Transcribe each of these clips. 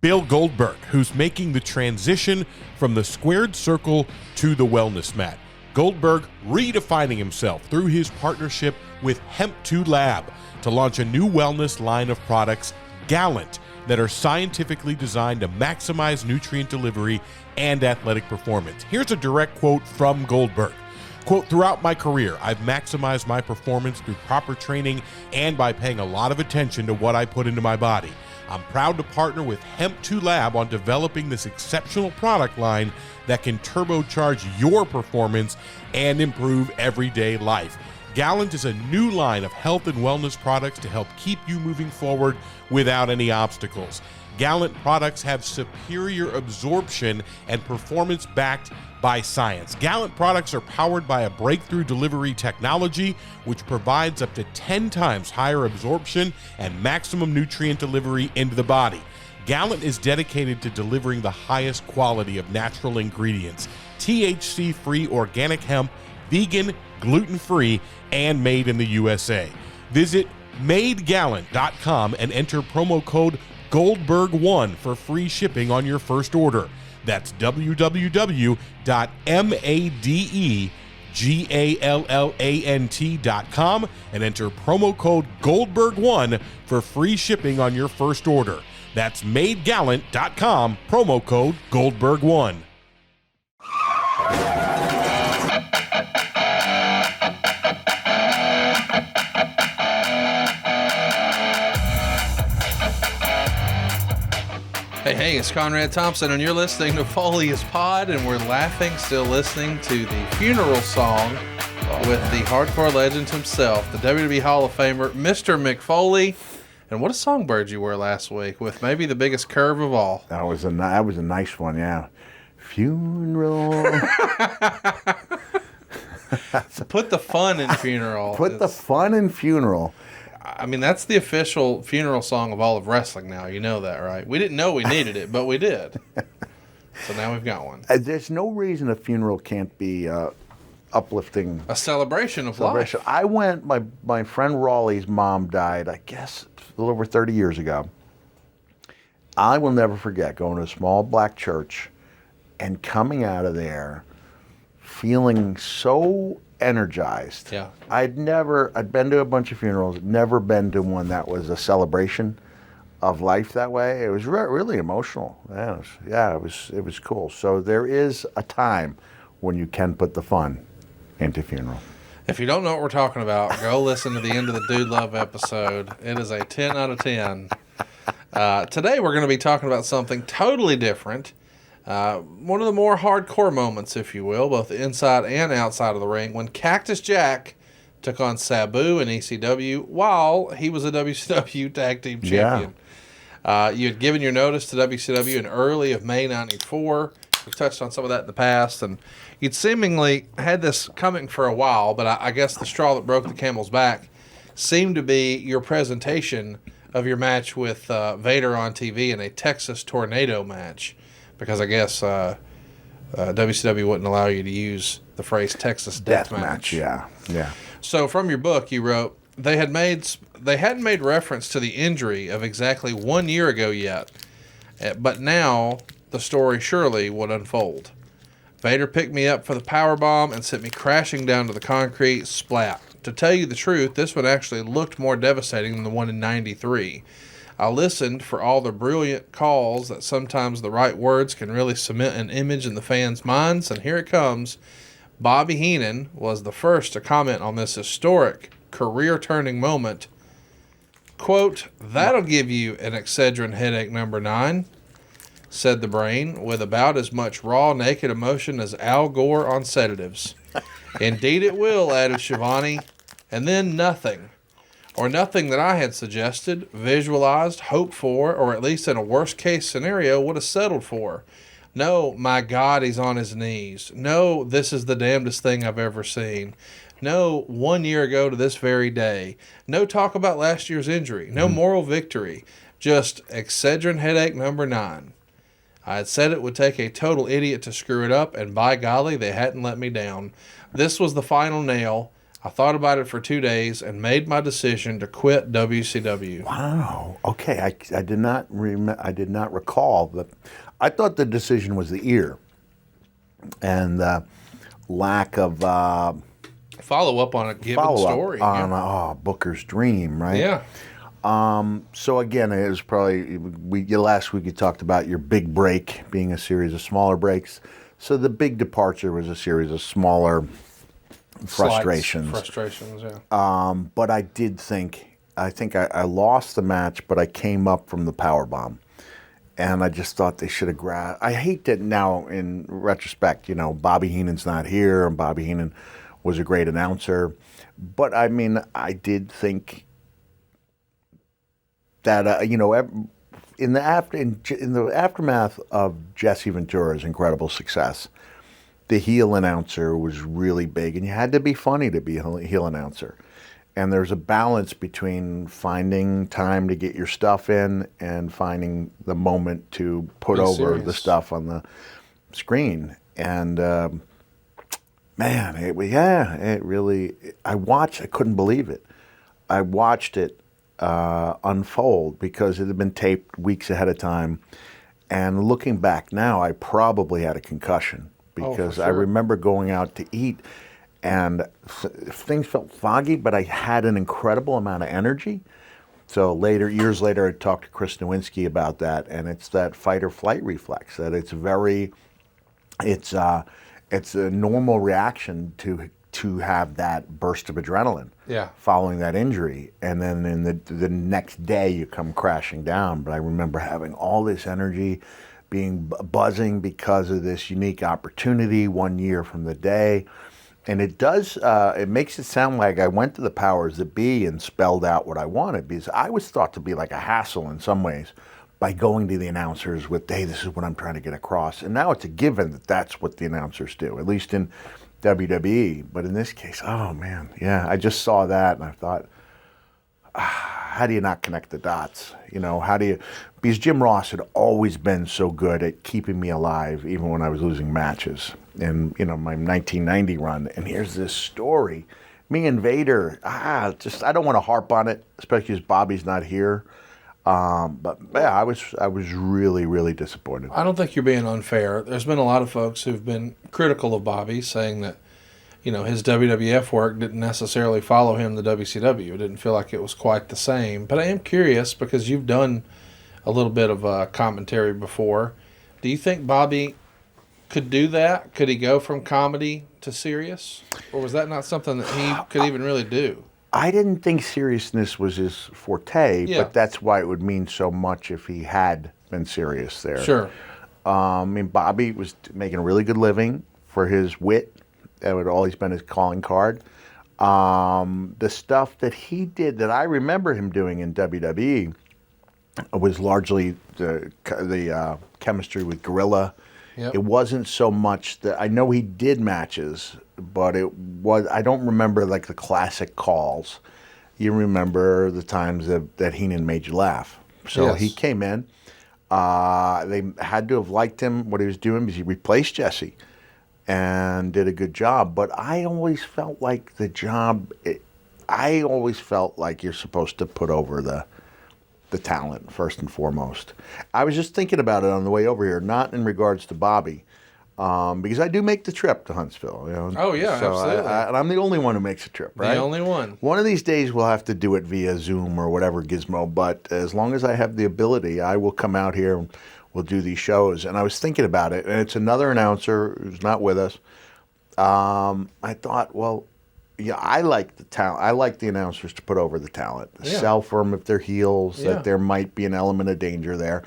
Bill Goldberg, who's making the transition from the squared circle to the wellness mat. Goldberg redefining himself through his partnership with Hemp2 Lab to launch a new wellness line of products, GALLANT, that are scientifically designed to maximize nutrient delivery and athletic performance. Here's a direct quote from Goldberg. Quote, "Throughout my career, I've maximized my performance through proper training and by paying a lot of attention to what I put into my body. I'm proud to partner with Hemp2 Lab on developing this exceptional product line that can turbocharge your performance and improve everyday life. GALLANT is a new line of health and wellness products to help keep you moving forward without any obstacles. GALLANT products have superior absorption and performance backed by science. GALLANT products are powered by a breakthrough delivery technology which provides up to 10 times higher absorption and maximum nutrient delivery into the body. GALLANT is dedicated to delivering the highest quality of natural ingredients, THC-free organic hemp, vegan, gluten-free, and made in the USA. Visit madegallant.com and enter promo code Goldberg1 for free shipping on your first order. That's www.madegallant.com and enter promo code Goldberg1 for free shipping on your first order. That's madegallant.com, promo code Goldberg1. Hey, it's Conrad Thompson, and you're listening to Foley's Pod, and we're laughing, still listening to the funeral song with the hardcore legend himself, the WWE Hall of Famer, Mr. Mick Foley. And what a songbird you were last week with maybe the biggest curve of all. That was a nice one, yeah. Funeral. Put the fun in funeral. Put the fun in funeral. I mean, that's the official funeral song of all of wrestling now. You know that, right? We didn't know we needed it, but we did. So now we've got one. There's no reason a funeral can't be uplifting. A celebration of life. I went, my friend Raleigh's mom died, I guess, a little over 30 years ago. I will never forget going to a small black church and coming out of there feeling so energized. Yeah. I'd been to a bunch of funerals, never been to one that was a celebration of life that way. It was really emotional. It was cool. So there is a time when you can put the fun into funeral. If you don't know what we're talking about, go listen to the end of the Dude Love episode. It is a 10 out of 10. Today we're going to be talking about something totally different. One of the more hardcore moments, if you will, both inside and outside of the ring, when Cactus Jack took on Sabu in ECW while he was a WCW Tag Team Champion. Yeah. You had given your notice to WCW in early of May 94. We've touched on some of that in the past, and you'd seemingly had this coming for a while, but I guess the straw that broke the camel's back seemed to be your presentation of your match with Vader on TV in a Texas Tornado match. Because I guess WCW wouldn't allow you to use the phrase Texas Deathmatch. Yeah. So from your book, you wrote they hadn't made reference to the injury of exactly 1 year ago yet, but now the story surely would unfold. Vader picked me up for the powerbomb and sent me crashing down to the concrete. Splat. To tell you the truth, this one actually looked more devastating than the one in '93. I listened for all the brilliant calls that sometimes the right words can really cement an image in the fans' minds, and here it comes. Bobby Heenan was the first to comment on this historic, career-turning moment. Quote, "That'll give you an Excedrin headache number 9, said the Brain, with about as much raw, naked emotion as Al Gore on sedatives. Indeed it will, added Shivani, and then nothing. Or nothing that I had suggested, visualized, hoped for, or at least in a worst-case scenario would have settled for. No, my God, he's on his knees. No, this is the damnedest thing I've ever seen. No, 1 year ago to this very day. No talk about last year's injury. No moral victory. Just Excedrin headache number 9. I had said it would take a total idiot to screw it up, and by golly, they hadn't let me down. This was the final nail. I thought about it for 2 days and made my decision to quit WCW. Wow. Okay, I did not I did not recall that. I thought the decision was the ear and the lack of Follow up on a given story. On Booker's dream, right? Yeah. So again, it was probably last week you talked about your big break being a series of smaller breaks. So the big departure was a series of smaller frustrations. Frustrations, yeah. But I think I lost the match, but I came up from the power bomb. And I just thought they should have grabbed. I hate that now in retrospect, Bobby Heenan's not here, and Bobby Heenan was a great announcer. But I mean, I did think that in the aftermath of Jesse Ventura's incredible success, the heel announcer was really big, and you had to be funny to be a heel announcer. And there's a balance between finding time to get your stuff in and finding the moment to put over the stuff on the screen. And man, it really. I couldn't believe it. I watched it unfold because it had been taped weeks ahead of time. And looking back now, I probably had a concussion because I remember going out to eat. And things felt foggy, but I had an incredible amount of energy. So years later, I talked to Chris Nowinski about that, and it's that fight or flight reflex. That it's a normal reaction to have that burst of adrenaline following that injury, and then in the next day you come crashing down. But I remember having all this energy, being buzzing because of this unique opportunity 1 year from the day. And it makes it sound like I went to the powers that be and spelled out what I wanted, because I was thought to be like a hassle in some ways by going to the announcers with, hey, this is what I'm trying to get across. And now it's a given that that's what the announcers do, at least in WWE. But in this case, oh man, yeah, I just saw that and I thought, how do you not connect the dots? Because Jim Ross had always been so good at keeping me alive, even when I was losing matches. And, my 1990 run. And here's this story. Me and Vader, I don't want to harp on it, especially as Bobby's not here. But yeah, I was really, really disappointed. I don't think you're being unfair. There's been a lot of folks who've been critical of Bobby, saying that, his WWF work didn't necessarily follow him to WCW. It didn't feel like it was quite the same. But I am curious, because you've done a little bit of commentary before. Do you think Bobby could do that? Could he go from comedy to serious? Or was that not something that he could even really do? I didn't think seriousness was his forte, but that's why it would mean so much if he had been serious there. Sure. Bobby was making a really good living for his wit. That would always been his calling card. The stuff that he did that I remember him doing in WWE was largely the chemistry with Gorilla. Yep. It wasn't so much that I know he did matches, but I don't remember like the classic calls. You remember the times that Heenan made you laugh. So he came in. They had to have liked him, what he was doing, because he replaced Jesse and did a good job. But I always felt like I always felt like you're supposed to put over the talent first and foremost. I was just thinking about it on the way over here, not in regards to Bobby, because I do make the trip to Huntsville. Oh yeah, so absolutely. And I'm the only one who makes the trip, right? The only one. One of these days we'll have to do it via Zoom or whatever gizmo, but as long as I have the ability, I will come out here and we'll do these shows. And I was thinking about it, and it's another announcer who's not with us. I thought, well, yeah, I like the talent. I like the announcers to put over the talent. Sell for them if they're heels, that there might be an element of danger there.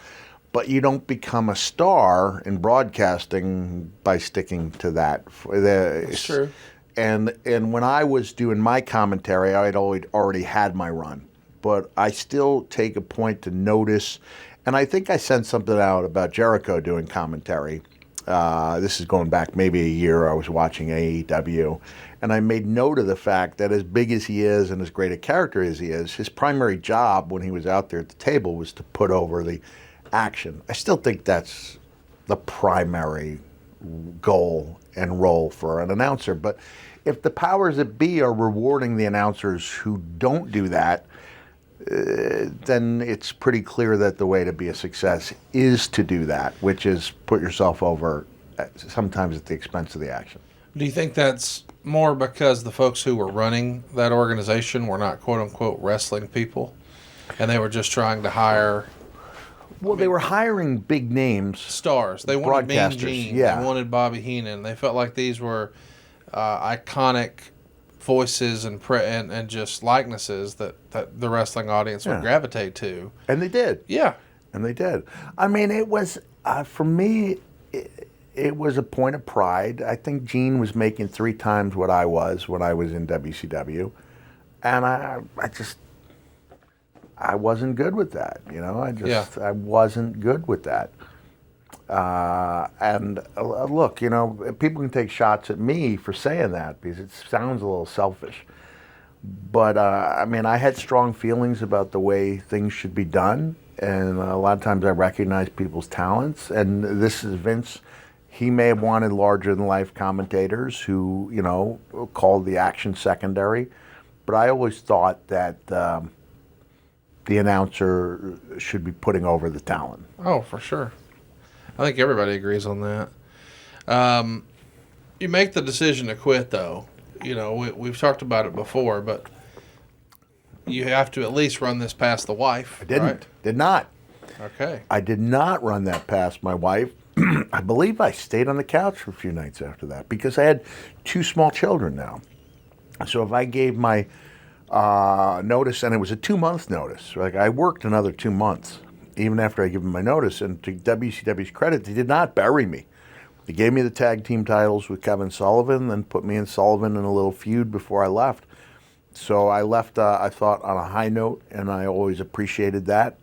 But you don't become a star in broadcasting by sticking to that. That's true. And when I was doing my commentary, I had already had my run. But I still take a point to notice, and I think I sent something out about Jericho doing commentary. This is going back maybe a year. I was watching AEW, and I made note of the fact that as big as he is and as great a character as he is, his primary job when he was out there at the table was to put over the action. I still think that's the primary goal and role for an announcer. But if the powers that be are rewarding the announcers who don't do that, then it's pretty clear that the way to be a success is to do that, which is put yourself over, sometimes at the expense of the action. Do you think that's more because the folks who were running that organization were not quote-unquote wrestling people, and they were just trying to hire... Well, they were hiring big names. Stars. They wanted Mean Broadcasters, Gene. yeah. They wanted Bobby Heenan. They felt like these were iconic voices and just likenesses that the wrestling audience would gravitate to. And they did. Yeah. And they did. I mean, it was, for me, it was a point of pride. I think Gene was making 3 times what I was when I was in WCW. And I wasn't good with that, you know. I wasn't good with that. Look, you know, people can take shots at me for saying that because it sounds a little selfish. But, I mean, I had strong feelings about the way things should be done. And a lot of times I recognize people's talents. And this is Vince. He may have wanted larger-than-life commentators who, you know, called the action secondary. But I always thought that the announcer should be putting over the talent. Oh, for sure. I think everybody agrees on that. You make the decision to quit, though. You know, we've talked about it before, but you have to at least run this past the wife. I didn't. Right? Did not. Okay. I did not run that past my wife. I believe I stayed on the couch for a few nights after that because I had 2 small children now. So if I gave my notice, and it was a 2-month notice, like I worked another 2 months, even after I gave them my notice, and to WCW's credit, they did not bury me. They gave me the tag team titles with Kevin Sullivan, then put me and Sullivan in a little feud before I left. So I left, I thought, on a high note, and I always appreciated that.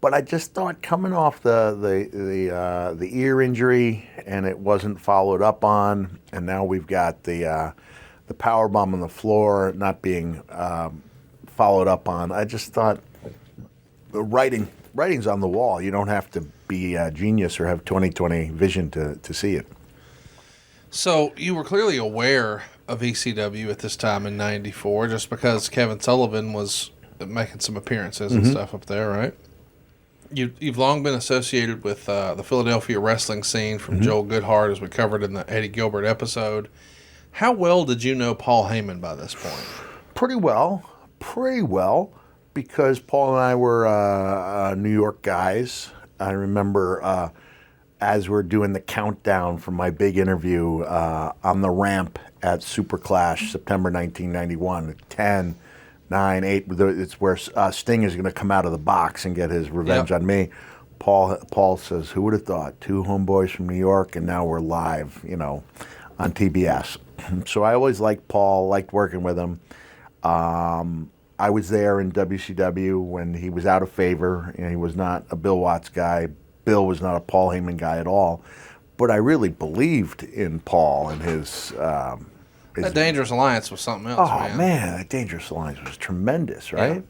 But I just thought coming off the ear injury, and it wasn't followed up on, and now we've got the power bomb on the floor not being followed up on. I just thought the writing's on the wall. You don't have to be a genius or have 20/20 vision to see it. So you were clearly aware of ECW at this time in '94, just because Kevin Sullivan was making some appearances and stuff up there, right? You've long been associated with the Philadelphia wrestling scene from Joel Goodhart, as we covered in the Eddie Gilbert episode. How well did you know Paul Heyman by this point? Pretty well, because Paul and I were New York guys. I remember as we're doing the countdown for my big interview on the ramp at Super Clash, September 1991, 10, 9, 8, it's where Sting is going to come out of the box and get his revenge on me. Paul says, "Who would have thought? 2 homeboys from New York, and now we're live, you know, on TBS." So I always liked Paul, liked working with him. I was there in WCW when he was out of favor, and he was not a Bill Watts guy. Bill was not a Paul Heyman guy at all. But I really believed in Paul and his... that Dangerous Alliance was something else, man. Oh, man, that Dangerous Alliance was tremendous, right?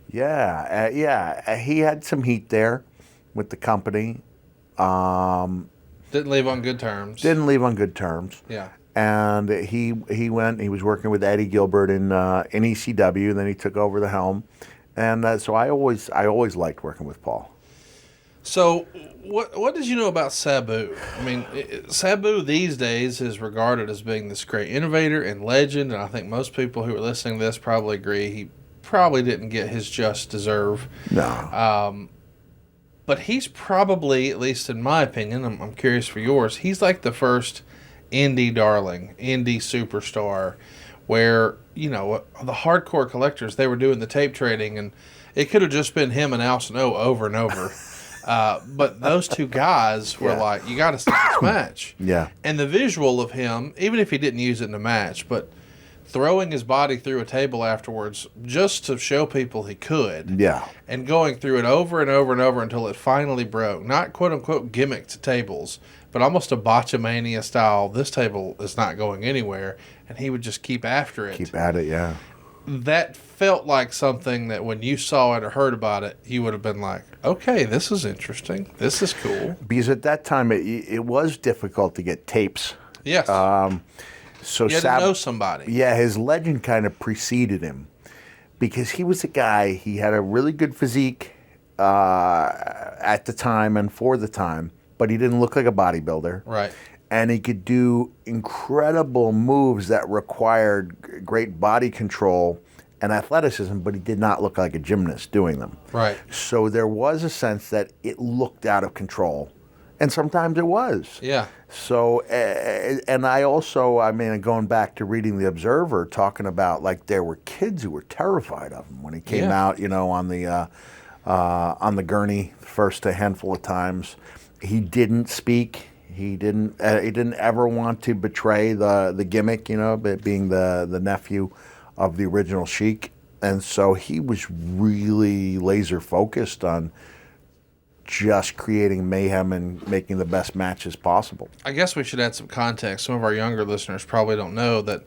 Yeah. He had some heat there with the company. Didn't leave on good terms. Yeah. And he was working with Eddie Gilbert in ECW, and then he took over the helm. And so I always liked working with Paul. So what did you know about Sabu? I mean, Sabu these days is regarded as being this great innovator and legend, and I think most people who are listening to this probably agree he probably didn't get his just deserve. No. But he's probably, at least in my opinion, I'm curious for yours, he's like the first indie darling, indie superstar, where, you know, the hardcore collectors, they were doing the tape trading, and it could have just been him and Al Snow over and over. But those 2 guys were like, you got to see this match. Yeah. And the visual of him, even if he didn't use it in a match, but throwing his body through a table afterwards just to show people he could. Yeah. And going through it over and over and over until it finally broke. Not quote-unquote gimmicked tables, but almost a botchamania style. This table is not going anywhere. And he would just keep after it. Keep at it, yeah. that felt like something that when you saw it or heard about it, you would have been like, okay, this is interesting. This is cool. Because at that time, it was difficult to get tapes. Yes. So you had to know somebody. Yeah, his legend kind of preceded him because he was a guy, he had a really good physique at the time and for the time, but he didn't look like a bodybuilder. Right. And he could do incredible moves that required great body control and athleticism, but he did not look like a gymnast doing them. Right. So there was a sense that it looked out of control. And sometimes it was. Yeah. So, and I also, I mean, going back to reading The Observer, talking about like there were kids who were terrified of him when he came out, you know, on the gurney the first handful of times. He didn't speak. He didn't ever want to betray the gimmick, you know, being the nephew of the original Sheik. And so he was really laser focused on just creating mayhem and making the best matches possible. I guess we should add some context. Some of our younger listeners probably don't know that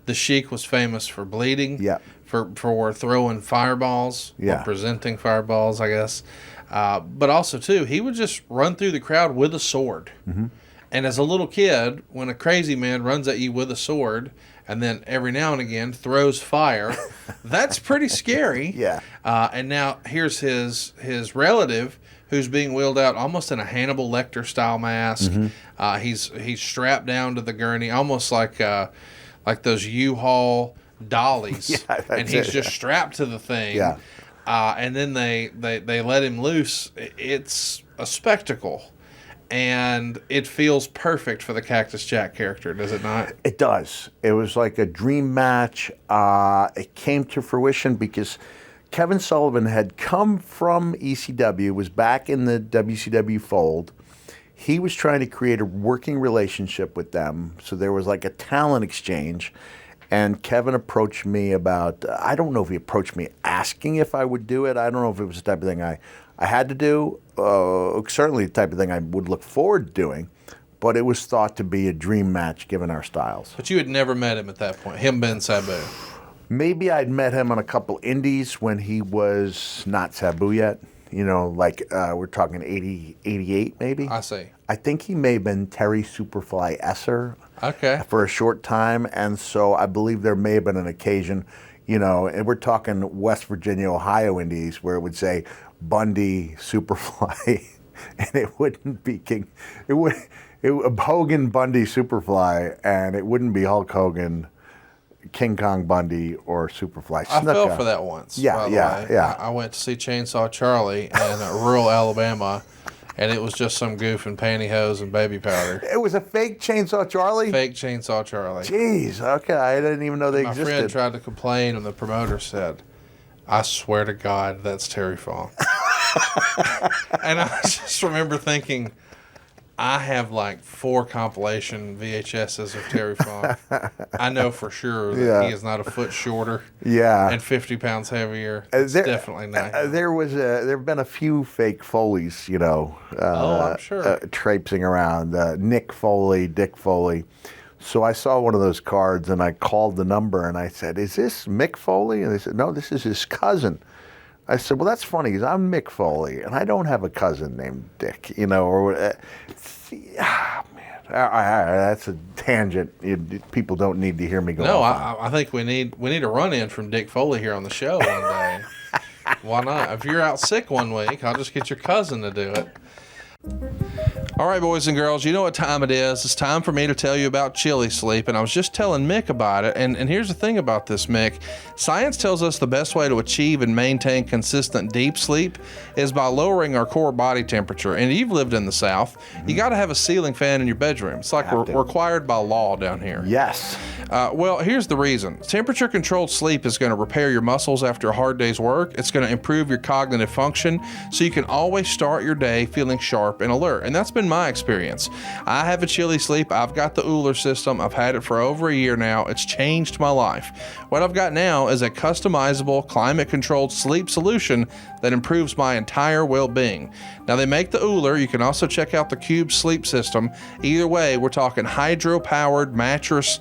the Sheik was famous for bleeding, for throwing fireballs, or presenting fireballs, I guess. But also, too, he would just run through the crowd with a sword. Mm-hmm. And as a little kid, when a crazy man runs at you with a sword and then every now and again throws fire, that's pretty scary. Yeah. And now here's his relative who's being wheeled out almost in a Hannibal Lecter style mask. Mm-hmm. He's strapped down to the gurney, almost like those U-Haul dollies, and he's just strapped to the thing. Yeah. And then they let him loose. It's a spectacle, and it feels perfect for the Cactus Jack character, does it not? It does. It was like a dream match. It came to fruition because Kevin Sullivan had come from ECW, was back in the WCW fold. He was trying to create a working relationship with them, so there was like a talent exchange. And Kevin approached me about, I don't know if he approached me asking if I would do it. I don't know if it was the type of thing I had to do. Certainly the type of thing I would look forward to doing. But it was thought to be a dream match given our styles. But you had never met him at that point, him being Sabu. Maybe I'd met him on a couple indies when he was not Sabu yet. You know, like we're talking 80, 88 maybe. I see. I think he may have been Terry Superfly Esser. Okay. For a short time, and so I believe there may have been an occasion, you know, and we're talking West Virginia, Ohio indies, where it would say Bundy, Superfly, and it wouldn't be Hogan, Bundy, Superfly, and it wouldn't be Hulk Hogan, King Kong Bundy, or Superfly. I fell for that once. Yeah. I went to see Chainsaw Charlie in rural Alabama. And it was just some goof in pantyhose and baby powder. It was a fake Chainsaw Charlie? Fake Chainsaw Charlie. Jeez, okay. I didn't even know they existed. My friend tried to complain, and the promoter said, I swear to God, that's Terry Funk. And I just remember thinking, I have like 4 compilation VHSs of Terry Funk. I know for sure that he is not a foot shorter and 50 pounds heavier. It's definitely not him. There have been a few fake Foleys, you know. I'm sure. Traipsing around. Nick Foley, Dick Foley. So I saw one of those cards and I called the number and I said, is this Mick Foley? And they said, no, this is his cousin. I said, well, that's funny because I'm Mick Foley and I don't have a cousin named Dick, you know. Or that's a tangent. People don't need to hear me go. No, I think we need a run-in from Dick Foley here on the show one day. Why not? If you're out sick one week, I'll just get your cousin to do it. All right, boys and girls, you know what time it is. It's time for me to tell you about chili sleep, and I was just telling Mick about it, and here's the thing about this, Mick. Science tells us the best way to achieve and maintain consistent deep sleep is by lowering our core body temperature, and you've lived in the South. You got to have a ceiling fan in your bedroom. It's like required by law down here. Yes. Well, here's the reason. Temperature-controlled sleep is going to repair your muscles after a hard day's work. It's going to improve your cognitive function, so you can always start your day feeling sharp and alert, and that's been my experience. I have a chili sleep. I've got the Uller system. I've had it for over a year now. It's changed my life. What I've got now is a customizable, climate-controlled sleep solution that improves my entire well-being. Now, they make the Uller. You can also check out the Cube sleep system. Either way, we're talking hydro-powered mattress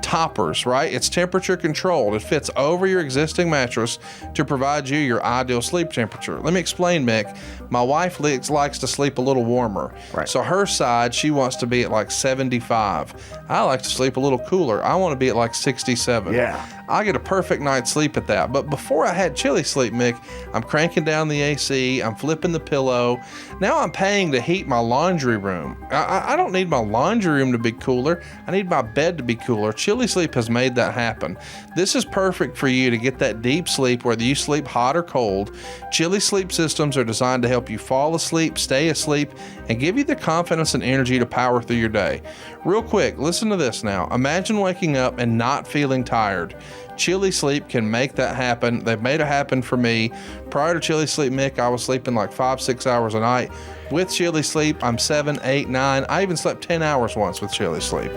toppers, right? It's temperature controlled. It fits over your existing mattress to provide you your ideal sleep temperature. Let me explain, Mick. My wife likes to sleep a little warmer. Right. So her side, she wants to be at like 75. I like to sleep a little cooler. I want to be at like 67. Yeah. I get a perfect night's sleep at that. But before I had chilly sleep, Mick, I'm cranking down the AC, I'm flipping the pillow. Now I'm paying to heat my laundry room. I don't need my laundry room to be cooler. I need my bed to be cooler. Chilly sleep has made that happen. This is perfect for you to get that deep sleep, whether you sleep hot or cold. Chilly sleep systems are designed to help you fall asleep, stay asleep, and give you the confidence and energy to power through your day. Real quick, listen to this now. Imagine waking up and not feeling tired. Chilly sleep can make that happen. They've made it happen for me. Prior to chilly sleep, Mick, I was sleeping like 5-6 hours a night. With chilly sleep, I'm 7, 8, 9. I even slept 10 hours once with chilly sleep.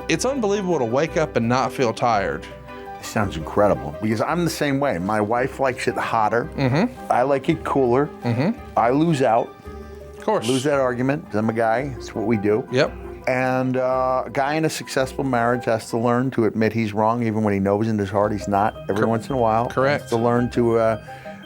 It's unbelievable to wake up and not feel tired. Sounds incredible, because I'm the same way. My wife likes it hotter. Mm-hmm. I like it cooler. Mm-hmm. I lose out. Of course. Lose that argument. I'm a guy. It's what we do. Yep. And a guy in a successful marriage has to learn to admit he's wrong, even when he knows in his heart he's not. Every once in a while. Correct. Has to learn to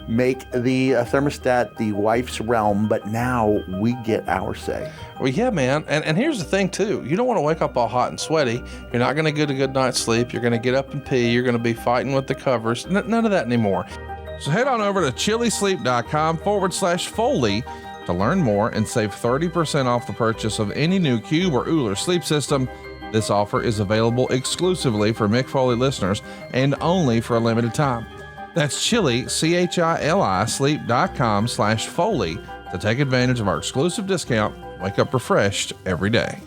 make the thermostat the wife's realm, but now we get our say. Well, yeah, man. And here's the thing, too. You don't want to wake up all hot and sweaty. You're not going to get a good night's sleep. You're going to get up and pee. You're going to be fighting with the covers. None of that anymore. So head on over to chillysleep.com/Foley to learn more and save 30% off the purchase of any new Cube or Uller sleep system. This offer is available exclusively for Mick Foley listeners and only for a limited time. That's chilly, CHILI, sleep.com/Foley to take advantage of our exclusive discount. Wake up refreshed every day.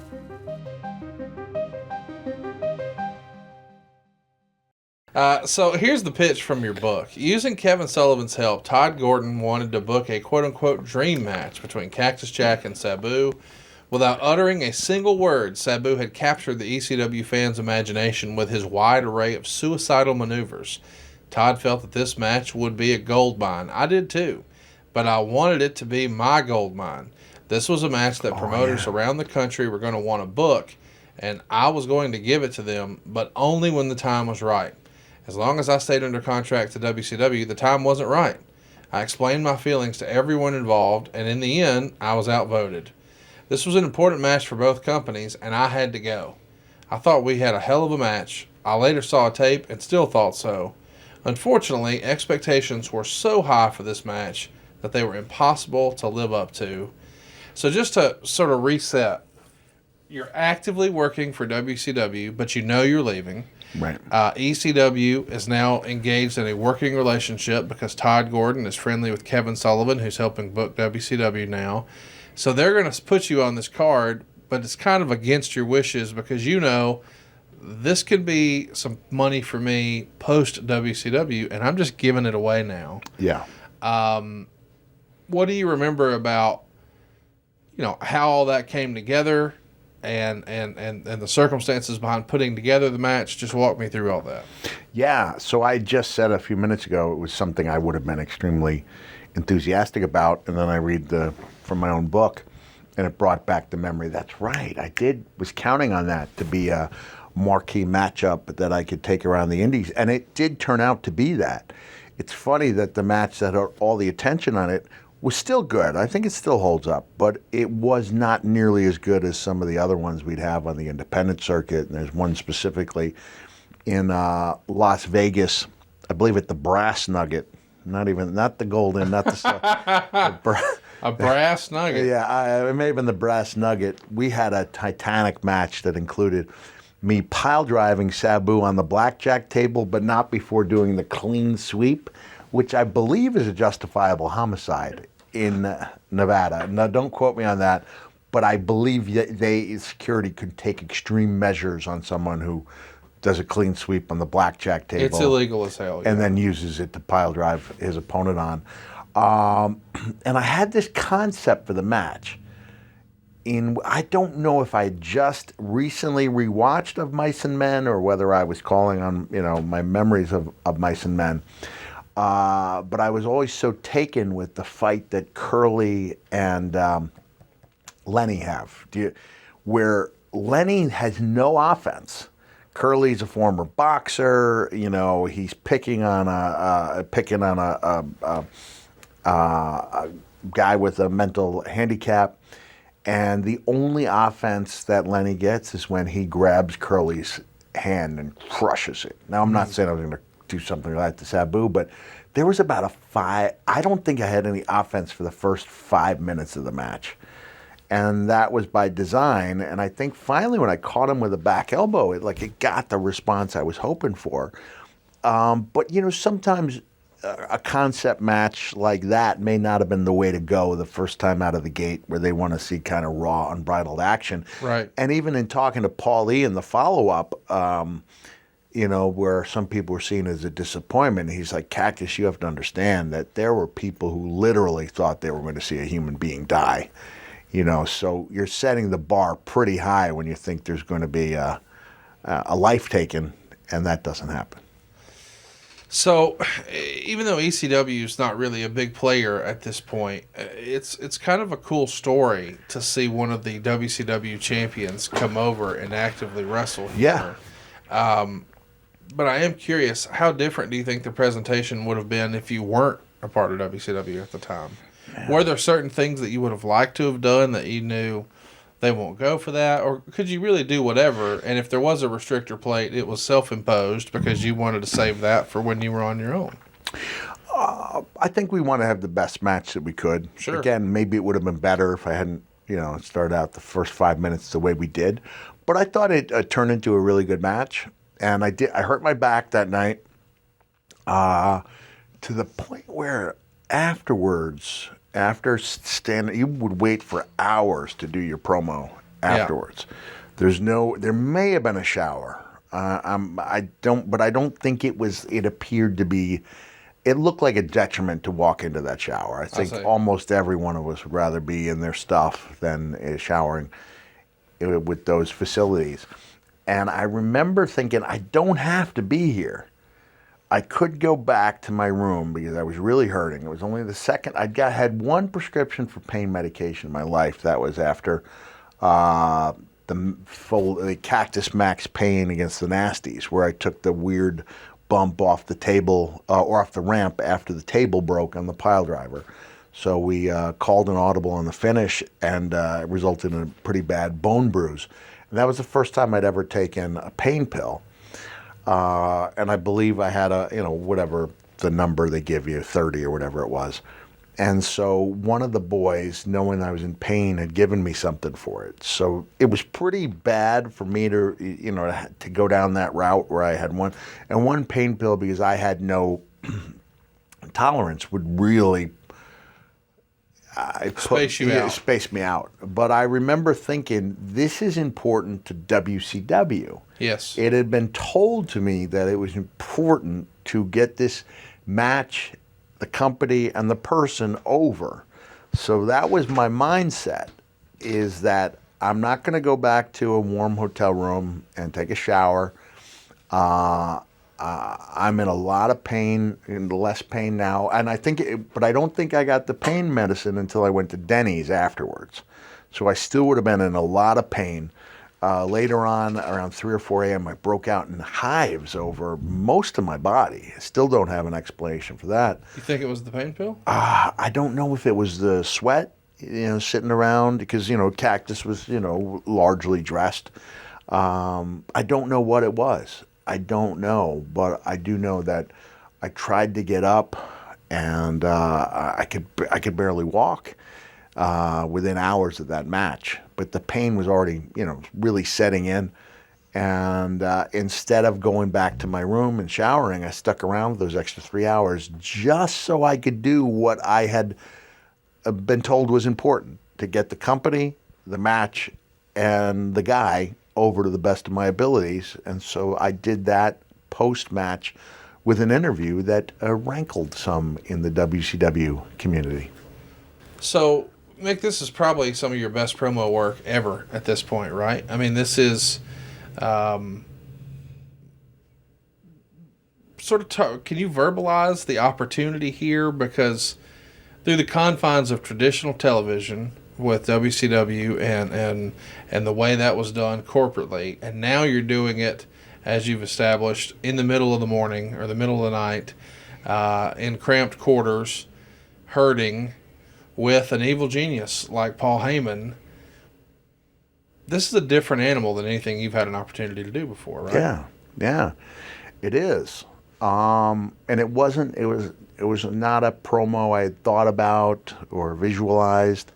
So here's the pitch from your book. Using Kevin Sullivan's help, Todd Gordon wanted to book a quote-unquote dream match between Cactus Jack and Sabu. Without uttering a single word, Sabu had captured the ECW fans' imagination with his wide array of suicidal maneuvers. Todd felt that this match would be a gold mine. I did too, but I wanted it to be my gold mine. This was a match that promoters around the country were going to want to book, and I was going to give it to them, but only when the time was right. As long as I stayed under contract to WCW, the time wasn't right. I explained my feelings to everyone involved, and in the end, I was outvoted. This was an important match for both companies, and I had to go. I thought we had a hell of a match. I later saw a tape and still thought so. Unfortunately, expectations were so high for this match that they were impossible to live up to. So just to sort of reset, you're actively working for WCW, but you know you're leaving. Right. ECW is now engaged in a working relationship because Todd Gordon is friendly with Kevin Sullivan, who's helping book WCW now. So they're going to put you on this card, but it's kind of against your wishes because you know this could be some money for me post WCW, and I'm just giving it away now. Yeah. What do you remember about, how all that came together? And the circumstances behind putting together the match? Just walk me through all that. Yeah, so I just said a few minutes ago it was something I would have been extremely enthusiastic about, and then I read from my own book, and it brought back the memory. That's right, was counting on that to be a marquee matchup that I could take around the Indies, and it did turn out to be that. It's funny that the match that had all the attention on it was still good. I think it still holds up, but it was not nearly as good as some of the other ones we'd have on the independent circuit. And there's one specifically in Las Vegas, I believe at the Brass Nugget. Not the Golden, not the a Brass Nugget. Yeah, it may have been the Brass Nugget. We had a titanic match that included me pile driving Sabu on the blackjack table, but not before doing the clean sweep, which I believe is a justifiable homicide in Nevada. Now, don't quote me on that, but I believe security could take extreme measures on someone who does a clean sweep on the blackjack table. It's illegal as hell. Yeah. And then uses it to pile drive his opponent on. And I had this concept for the match. I don't know if I just recently rewatched Of Mice and Men or whether I was calling on my memories of Mice and Men. But I was always so taken with the fight that Curly and Lenny have, where Lenny has no offense. Curly's a former boxer. You know, he's picking on a guy with a mental handicap. And the only offense that Lenny gets is when he grabs Curly's hand and crushes it. Now, I'm not saying I was going to do something like that to Sabu, but there was about I don't think I had any offense for the first 5 minutes of the match. And that was by design. And I think finally when I caught him with a back elbow, it got the response I was hoping for. But, you know, sometimes a concept match like that may not have been the way to go the first time out of the gate, where they want to see kind of raw, unbridled action. Right. And even in talking to Paul E. in the follow-up, you know, where some people were seen as a disappointment, he's like, Cactus, you have to understand that there were people who literally thought they were going to see a human being die. You know, so you're setting the bar pretty high when you think there's going to be a life taken, and that doesn't happen. So, even though ECW is not really a big player at this point, it's kind of a cool story to see one of the WCW champions come over and actively wrestle here. Yeah. But I am curious, how different do you think the presentation would have been if you weren't a part of WCW at the time? Yeah. Were there certain things that you would have liked to have done that you knew they won't go for that? Or could you really do whatever? And if there was a restrictor plate, it was self-imposed because you wanted to save that for when you were on your own? I think we want to have the best match that we could. Sure. Again, maybe it would have been better if I hadn't, you know, started out the first 5 minutes the way we did. But I thought it turned into a really good match. And I hurt my back that night to the point where afterwards, after standing, you would wait for hours to do your promo afterwards. Yeah. There may have been a shower. I don't think it appeared to be, it looked like a detriment to walk into that shower. I think almost every one of us would rather be in their stuff than showering with those facilities. And I remember thinking, I don't have to be here. I could go back to my room because I was really hurting. It was only the second. Had one prescription for pain medication in my life. That was after the Cactus Max Pain against the Nasties, where I took the weird bump off the table or off the ramp after the table broke on the pile driver. So we called an audible on the finish, and it resulted in a pretty bad bone bruise. And that was the first time I'd ever taken a pain pill. And I believe I had whatever the number they give you, 30 or whatever it was. And so one of the boys, knowing I was in pain, had given me something for it. So it was pretty bad for me to go down that route where I had one pain pill, because I had no tolerance, would really space me out. But I remember thinking, this is important to WCW. Yes. It had been told to me that it was important to get this match, the company, and the person over. So that was my mindset, is that I'm not going to go back to a warm hotel room and take a shower. I'm in a lot of pain, in less pain now, and but I don't think I got the pain medicine until I went to Denny's afterwards. So I still would have been in a lot of pain. Later on, around 3 or 4 a.m., I broke out in hives over most of my body. I still don't have an explanation for that. You think it was the pain pill? I don't know if it was the sweat, sitting around, because, Cactus was, largely dressed. I don't know what it was. I don't know, but I do know that I tried to get up, and I could barely walk within hours of that match. But the pain was already, really setting in. And instead of going back to my room and showering, I stuck around those extra 3 hours just so I could do what I had been told was important, to get the company, the match, and the guy over to the best of my abilities. And so I did that post-match with an interview that rankled some in the WCW community. So, Mick, this is probably some of your best promo work ever at this point, right? I mean, this is can you verbalize the opportunity here? Because through the confines of traditional television with WCW and the way that was done corporately, and now you're doing it as you've established, in the middle of the morning or the middle of the night, in cramped quarters, hurting, with an evil genius like Paul Heyman. This is a different animal than anything you've had an opportunity to do before, right? Yeah, it is. And it wasn't. It was not a promo I had thought about or visualized.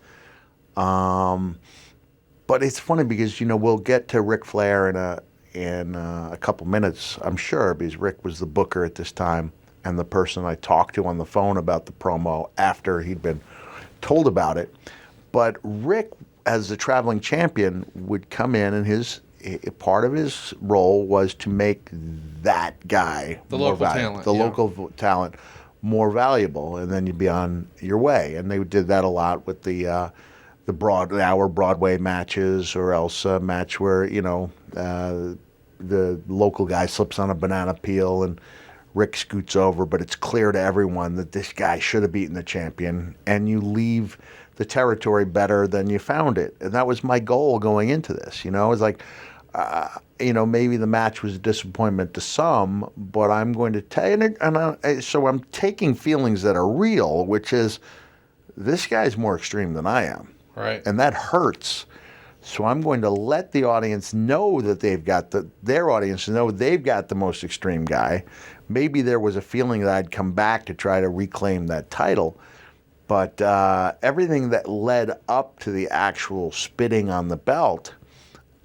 But it's funny because we'll get to Ric Flair in a couple minutes, I'm sure, because Rick was the booker at this time and the person I talked to on the phone about the promo after he'd been told about it. But Rick, as the traveling champion, would come in, and part of his role was to make that guy local talent more valuable, and then you'd be on your way. And they did that a lot with the hour Broadway matches, or else a match where the local guy slips on a banana peel and Rick scoots over, but it's clear to everyone that this guy should have beaten the champion, and you leave the territory better than you found it. And that was my goal going into this. It was like, maybe the match was a disappointment to some, but I'm going to tell you, so I'm taking feelings that are real, which is, this guy's more extreme than I am. Right. And that hurts. So I'm going to let the audience know that their audience know they've got the most extreme guy. Maybe there was a feeling that I'd come back to try to reclaim that title. But everything that led up to the actual spitting on the belt,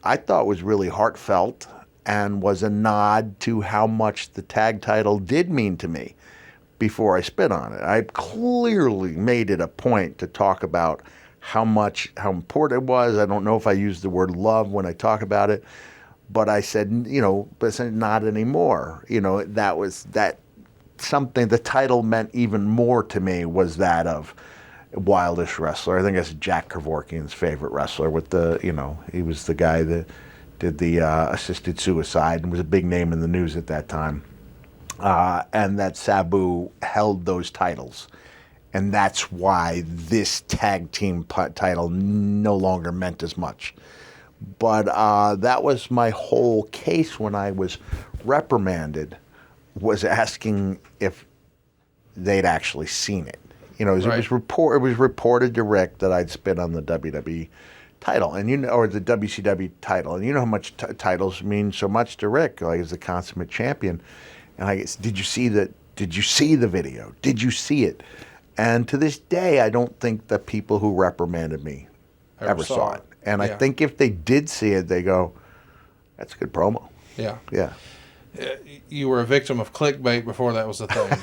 I thought was really heartfelt and was a nod to how much the tag title did mean to me before I spit on it. I clearly made it a point to talk about how important it was. I don't know if I used the word love when I talk about it, but I said, but I said not anymore. That something, the title meant even more to me was that of wildest wrestler. I think that's Jack Kevorkian's favorite wrestler with he was the guy that did the assisted suicide and was a big name in the news at that time. And that Sabu held those titles. And that's why this tag team title no longer meant as much. But that was my whole case when I was reprimanded, was asking if they'd actually seen it. It was reported to Rick that I'd spit on the WWE title, or the WCW title, and you know how much titles mean so much to Rick, like as the consummate champion. And I guess, did you see the video? Did you see it? And to this day, I don't think the people who reprimanded me ever saw it. And I think if they did see it, they go, that's a good promo. Yeah. Yeah. You were a victim of clickbait before that was a thing.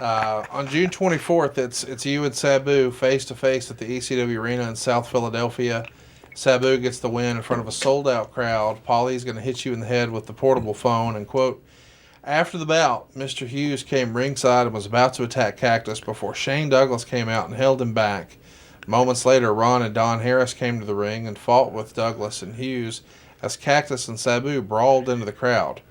On June 24th, it's you and Sabu face-to-face at the ECW Arena in South Philadelphia. Sabu gets the win in front of a sold-out crowd. Paulie's going to hit you in the head with the portable phone, and, quote, after the bout, Mr. Hughes came ringside and was about to attack Cactus before Shane Douglas came out and held him back. Moments later, Ron and Don Harris came to the ring and fought with Douglas and Hughes as Cactus and Sabu brawled into the crowd.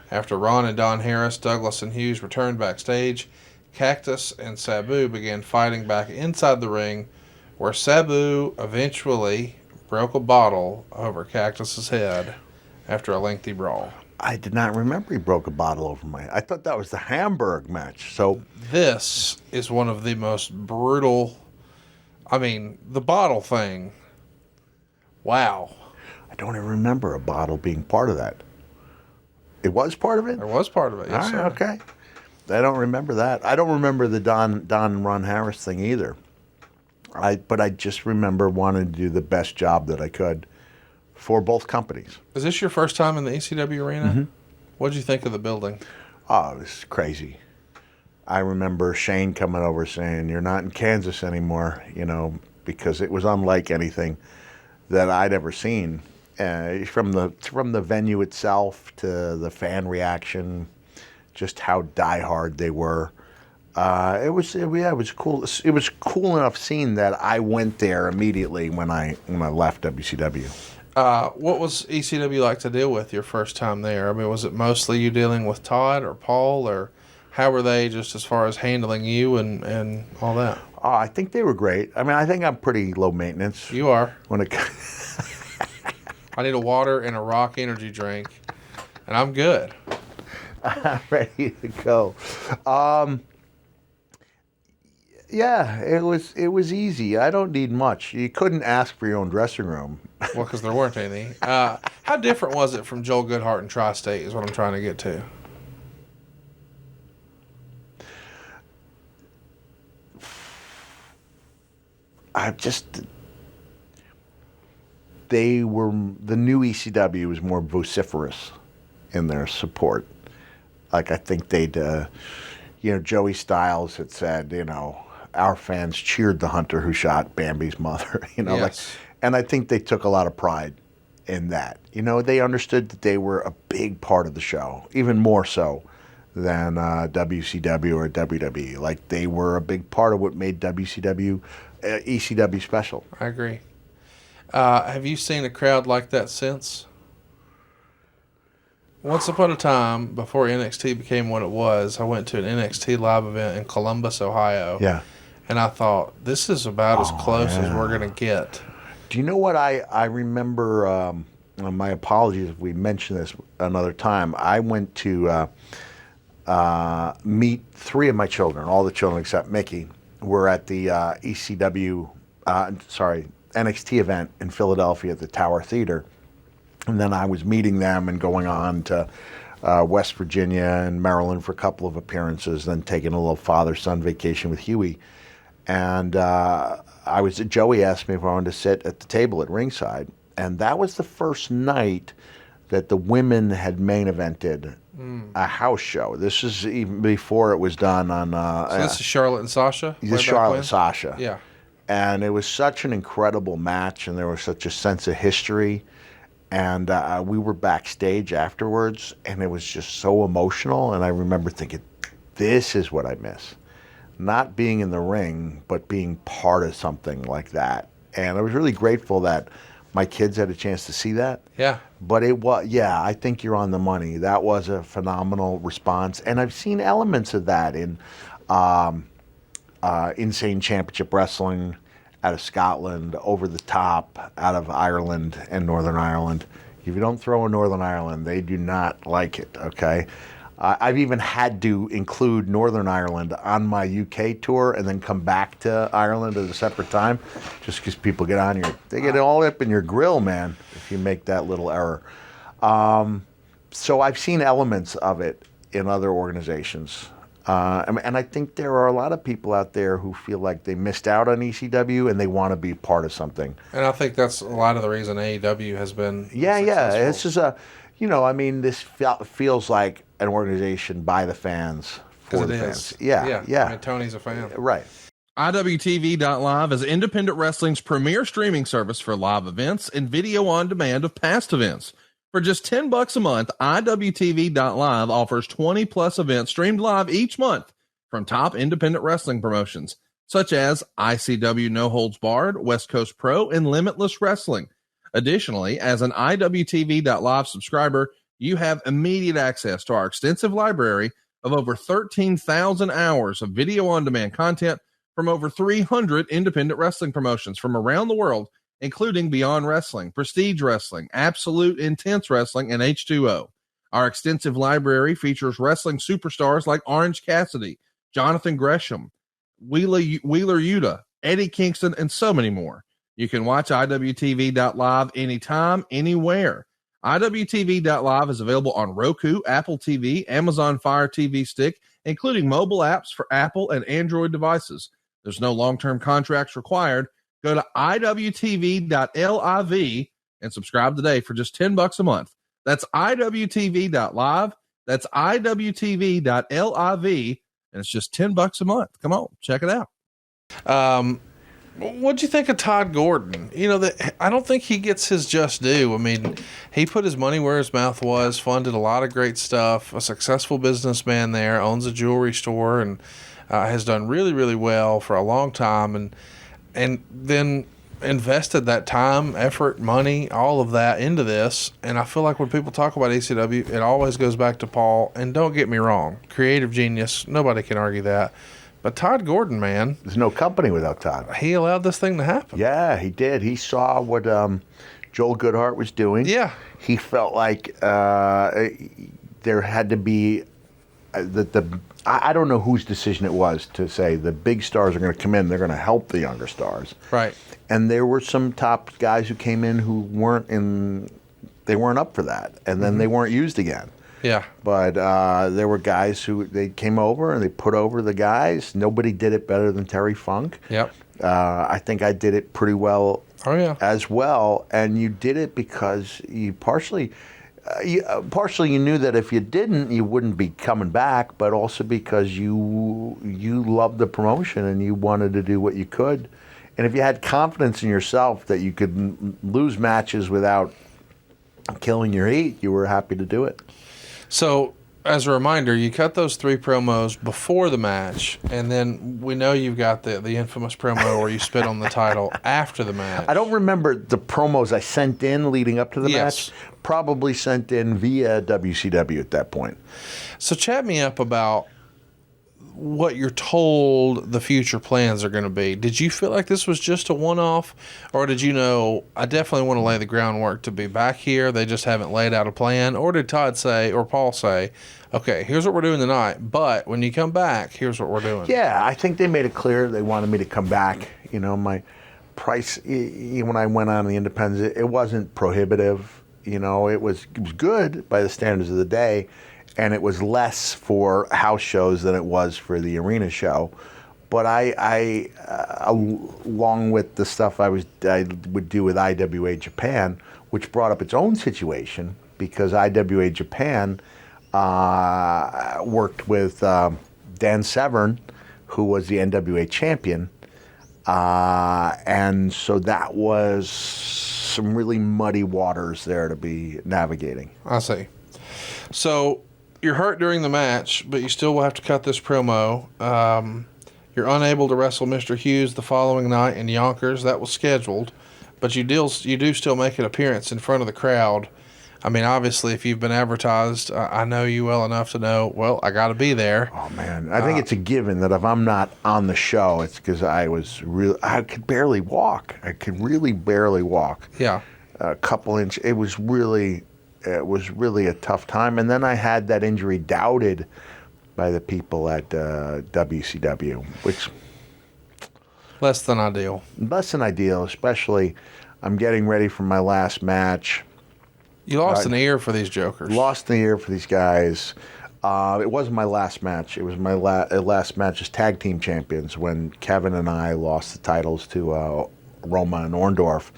After Ron and Don Harris, Douglas and Hughes returned backstage, Cactus and Sabu began fighting back inside the ring, where Sabu eventually broke a bottle over Cactus's head after a lengthy brawl. I did not remember he broke a bottle over my head. I thought that was the Hamburg match. So this is one of the most brutal. The bottle thing. Wow. I don't even remember a bottle being part of that. It was part of it? There was part of it, yes, sir. Okay. I don't remember that. I don't remember the Don and Ron Harris thing either. But I just remember wanting to do the best job that I could for both companies. Is this your first time in the ECW Arena? Mm-hmm. What did you think of the building? Oh, it was crazy. I remember Shane coming over saying, "You're not in Kansas anymore," because it was unlike anything that I'd ever seen. From the venue itself to the fan reaction, just how diehard they were. It was cool. It was cool enough seeing that I went there immediately when I left WCW. What was ECW like to deal with your first time there? Was it mostly you dealing with Todd or Paul, or how were they just as far as handling you and all that? I think they were great. I think I'm pretty low maintenance. You are. When it I need a water and a rock energy drink. And I'm good. I'm ready to go. Yeah, it was easy. I don't need much. You couldn't ask for your own dressing room. Well, because there weren't any. How different was it from Joel Goodhart and Tri-State is what I'm trying to get to. The new ECW was more vociferous in their support. Like, I think Joey Styles had said, our fans cheered the hunter who shot Bambi's mother, Yes. And I think they took a lot of pride in that. They understood that they were a big part of the show, even more so than WCW or WWE. Like, they were a big part of what made ECW special. I agree. Have you seen a crowd like that since? Once upon a time, before NXT became what it was, I went to an NXT live event in Columbus, Ohio. Yeah. And I thought, this is about as close as we're going to get. Do you know what I remember? My apologies if we mention this another time. I went to meet 3 of my children. All the children except Mickey were at the NXT event in Philadelphia at the Tower Theater. And then I was meeting them and going on to West Virginia and Maryland for a couple of appearances, then taking a little father-son vacation with Huey. And Joey asked me if I wanted to sit at the table at ringside. And that was the first night that the women had main evented a house show. This is even before it was done on... So this is Charlotte and Sasha? This is Charlotte and Sasha. Yeah. And it was such an incredible match, and there was such a sense of history. And we were backstage afterwards, and it was just so emotional. And I remember thinking, this is what I miss. Not being in the ring, but being part of something like that. And I was really grateful that my kids had a chance to see that. Yeah. But I think you're on the money. That was a phenomenal response. And I've seen elements of that in Insane Championship Wrestling out of Scotland, Over the Top out of Ireland and Northern Ireland. If you don't throw in Northern Ireland, they do not like it, okay? I've even had to include Northern Ireland on my UK tour and then come back to Ireland at a separate time, just because people get on they get all up in your grill, man, if you make that little error. So I've seen elements of it in other organizations. And I think there are a lot of people out there who feel like they missed out on ECW and they want to be part of something. And I think that's a lot of the reason AEW has been successful. Yeah. This is this feels like an organization by the fans for the fans. Yeah. I mean, Tony's a fan. Right. IWTV.live is independent wrestling's premier streaming service for live events and video on demand of past events. For just $10 a month, IWTV.live offers 20 plus events streamed live each month from top independent wrestling promotions, such as ICW No Holds Barred, West Coast Pro, and Limitless Wrestling. Additionally, as an IWTV.live subscriber, you have immediate access to our extensive library of over 13,000 hours of video on demand content from over 300 independent wrestling promotions from around the world, including Beyond Wrestling, Prestige Wrestling, Absolute Intense Wrestling, and H2O. Our extensive library features wrestling superstars like Orange Cassidy, Jonathan Gresham, Wheeler Yuta, Eddie Kingston, and so many more. You can watch IWTV.live anytime, anywhere. IWTV.live is available on Roku, Apple TV, Amazon Fire TV Stick, including mobile apps for Apple and Android devices. There's no long-term contracts required. Go to IWTV.live and subscribe today for just $10 a month. That's IWTV.live. That's IWTV.live. And it's just $10 a month. Come on, check it out. What'd you think of Todd Gordon? I don't think he gets his just due. I mean, he put his money where his mouth was, funded a lot of great stuff, a successful businessman there, owns a jewelry store, and has done really, really well for a long time. And then invested that time, effort, money, all of that into this. And I feel like when people talk about ECW, it always goes back to Paul. And don't get me wrong, creative genius, nobody can argue that. But Todd Gordon, man. There's no company without Todd. He allowed this thing to happen. Yeah, he did. He saw what Joel Goodhart was doing. Yeah. He felt like there had to be I don't know whose decision it was to say the big stars are going to come in, they're going to help the younger stars. Right. And there were some top guys who came in who weren't up for that, and then they weren't used again. Yeah. But there were guys who they came over and they put over the guys. Nobody did it better than Terry Funk. Yep. I think I did it pretty well. Oh, yeah. As well, and you did it because you partially you knew that if you didn't, you wouldn't be coming back, but also because you loved the promotion and you wanted to do what you could. And if you had confidence in yourself that you could lose matches without killing your heat, you were happy to do it. So, as a reminder, you cut those 3 promos before the match, and then we know you've got the infamous promo where you spit on the title after the match. I don't remember the promos I sent in leading up to the Yes. match. Probably sent in via WCW at that point. So chat me up about what you're told the future plans are going to be. Did you feel like this was just a one-off, or did you know, I definitely want to lay the groundwork to be back here, they just haven't laid out a plan? Or did Todd say, or Paul say, okay, here's what we're doing tonight, but when you come back, here's what we're doing? Yeah, I think they made it clear they wanted me to come back. You know, my price, when I went on the independents, it wasn't prohibitive. You know, it was good by the standards of the day, and it was less for house shows than it was for the arena show. But I along with the stuff I would do with IWA Japan, which brought up its own situation because IWA Japan worked with Dan Severn, who was the NWA champion, and so that was some really muddy waters there to be navigating. I see. So you're hurt during the match, but you still will have to cut this promo. You're unable to wrestle Mr. Hughes the following night in Yonkers. That was scheduled, but you do still make an appearance in front of the crowd. I mean, obviously, if you've been advertised, I know you well enough to know, well, I got to be there. Oh, man. I think it's a given that if I'm not on the show, it's because I could barely walk. I could really barely walk. Yeah. A couple inches. It was really a tough time. And then I had that injury doubted by the people at WCW, which... Less than ideal. Less than ideal, especially I'm getting ready for my last match. You lost an ear for these jokers. Lost the ear for these guys. It wasn't my last match. It was my last match as tag team champions when Kevin and I lost the titles to Roma and Orndorff.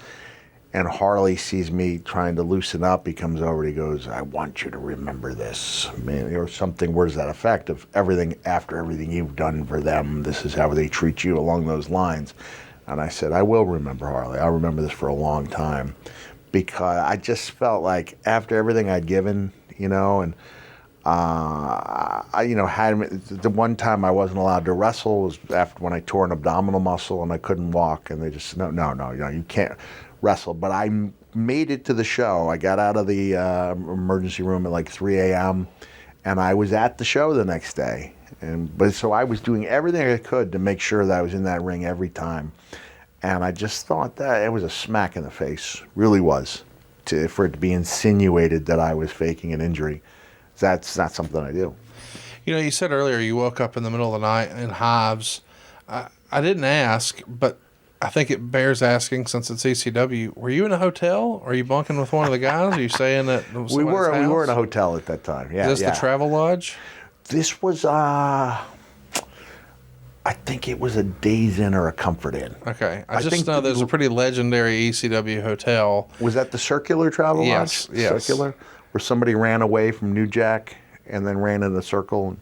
And Harley sees me trying to loosen up. He comes over and he goes, I want you to remember this. Man, or something, words to that effect of after everything you've done for them, this is how they treat you, along those lines. And I said, I will remember, Harley. I'll remember this for a long time. Because I just felt like after everything I'd given, and I had the one time I wasn't allowed to wrestle was after when I tore an abdominal muscle and I couldn't walk, and they just said, no, you can't wrestle. But I made it to the show. I got out of the emergency room at like 3 a.m. and I was at the show the next day. But so I was doing everything I could to make sure that I was in that ring every time. And I just thought that it was a smack in the face, really was, for it to be insinuated that I was faking an injury. That's not something I do. You said earlier you woke up in the middle of the night in hives. I didn't ask, but I think it bears asking since it's ECW. Were you in a hotel? Or are you bunking with one of the guys? Are you saying that we were in a hotel at that time. Yeah. Is this the Travel Lodge? This was I think it was a Days Inn or a Comfort Inn. Okay. I just know there's a pretty legendary ECW hotel. Was that the Circular Travel Lodge? Yes. Circular? Where somebody ran away from New Jack and then ran in the circle and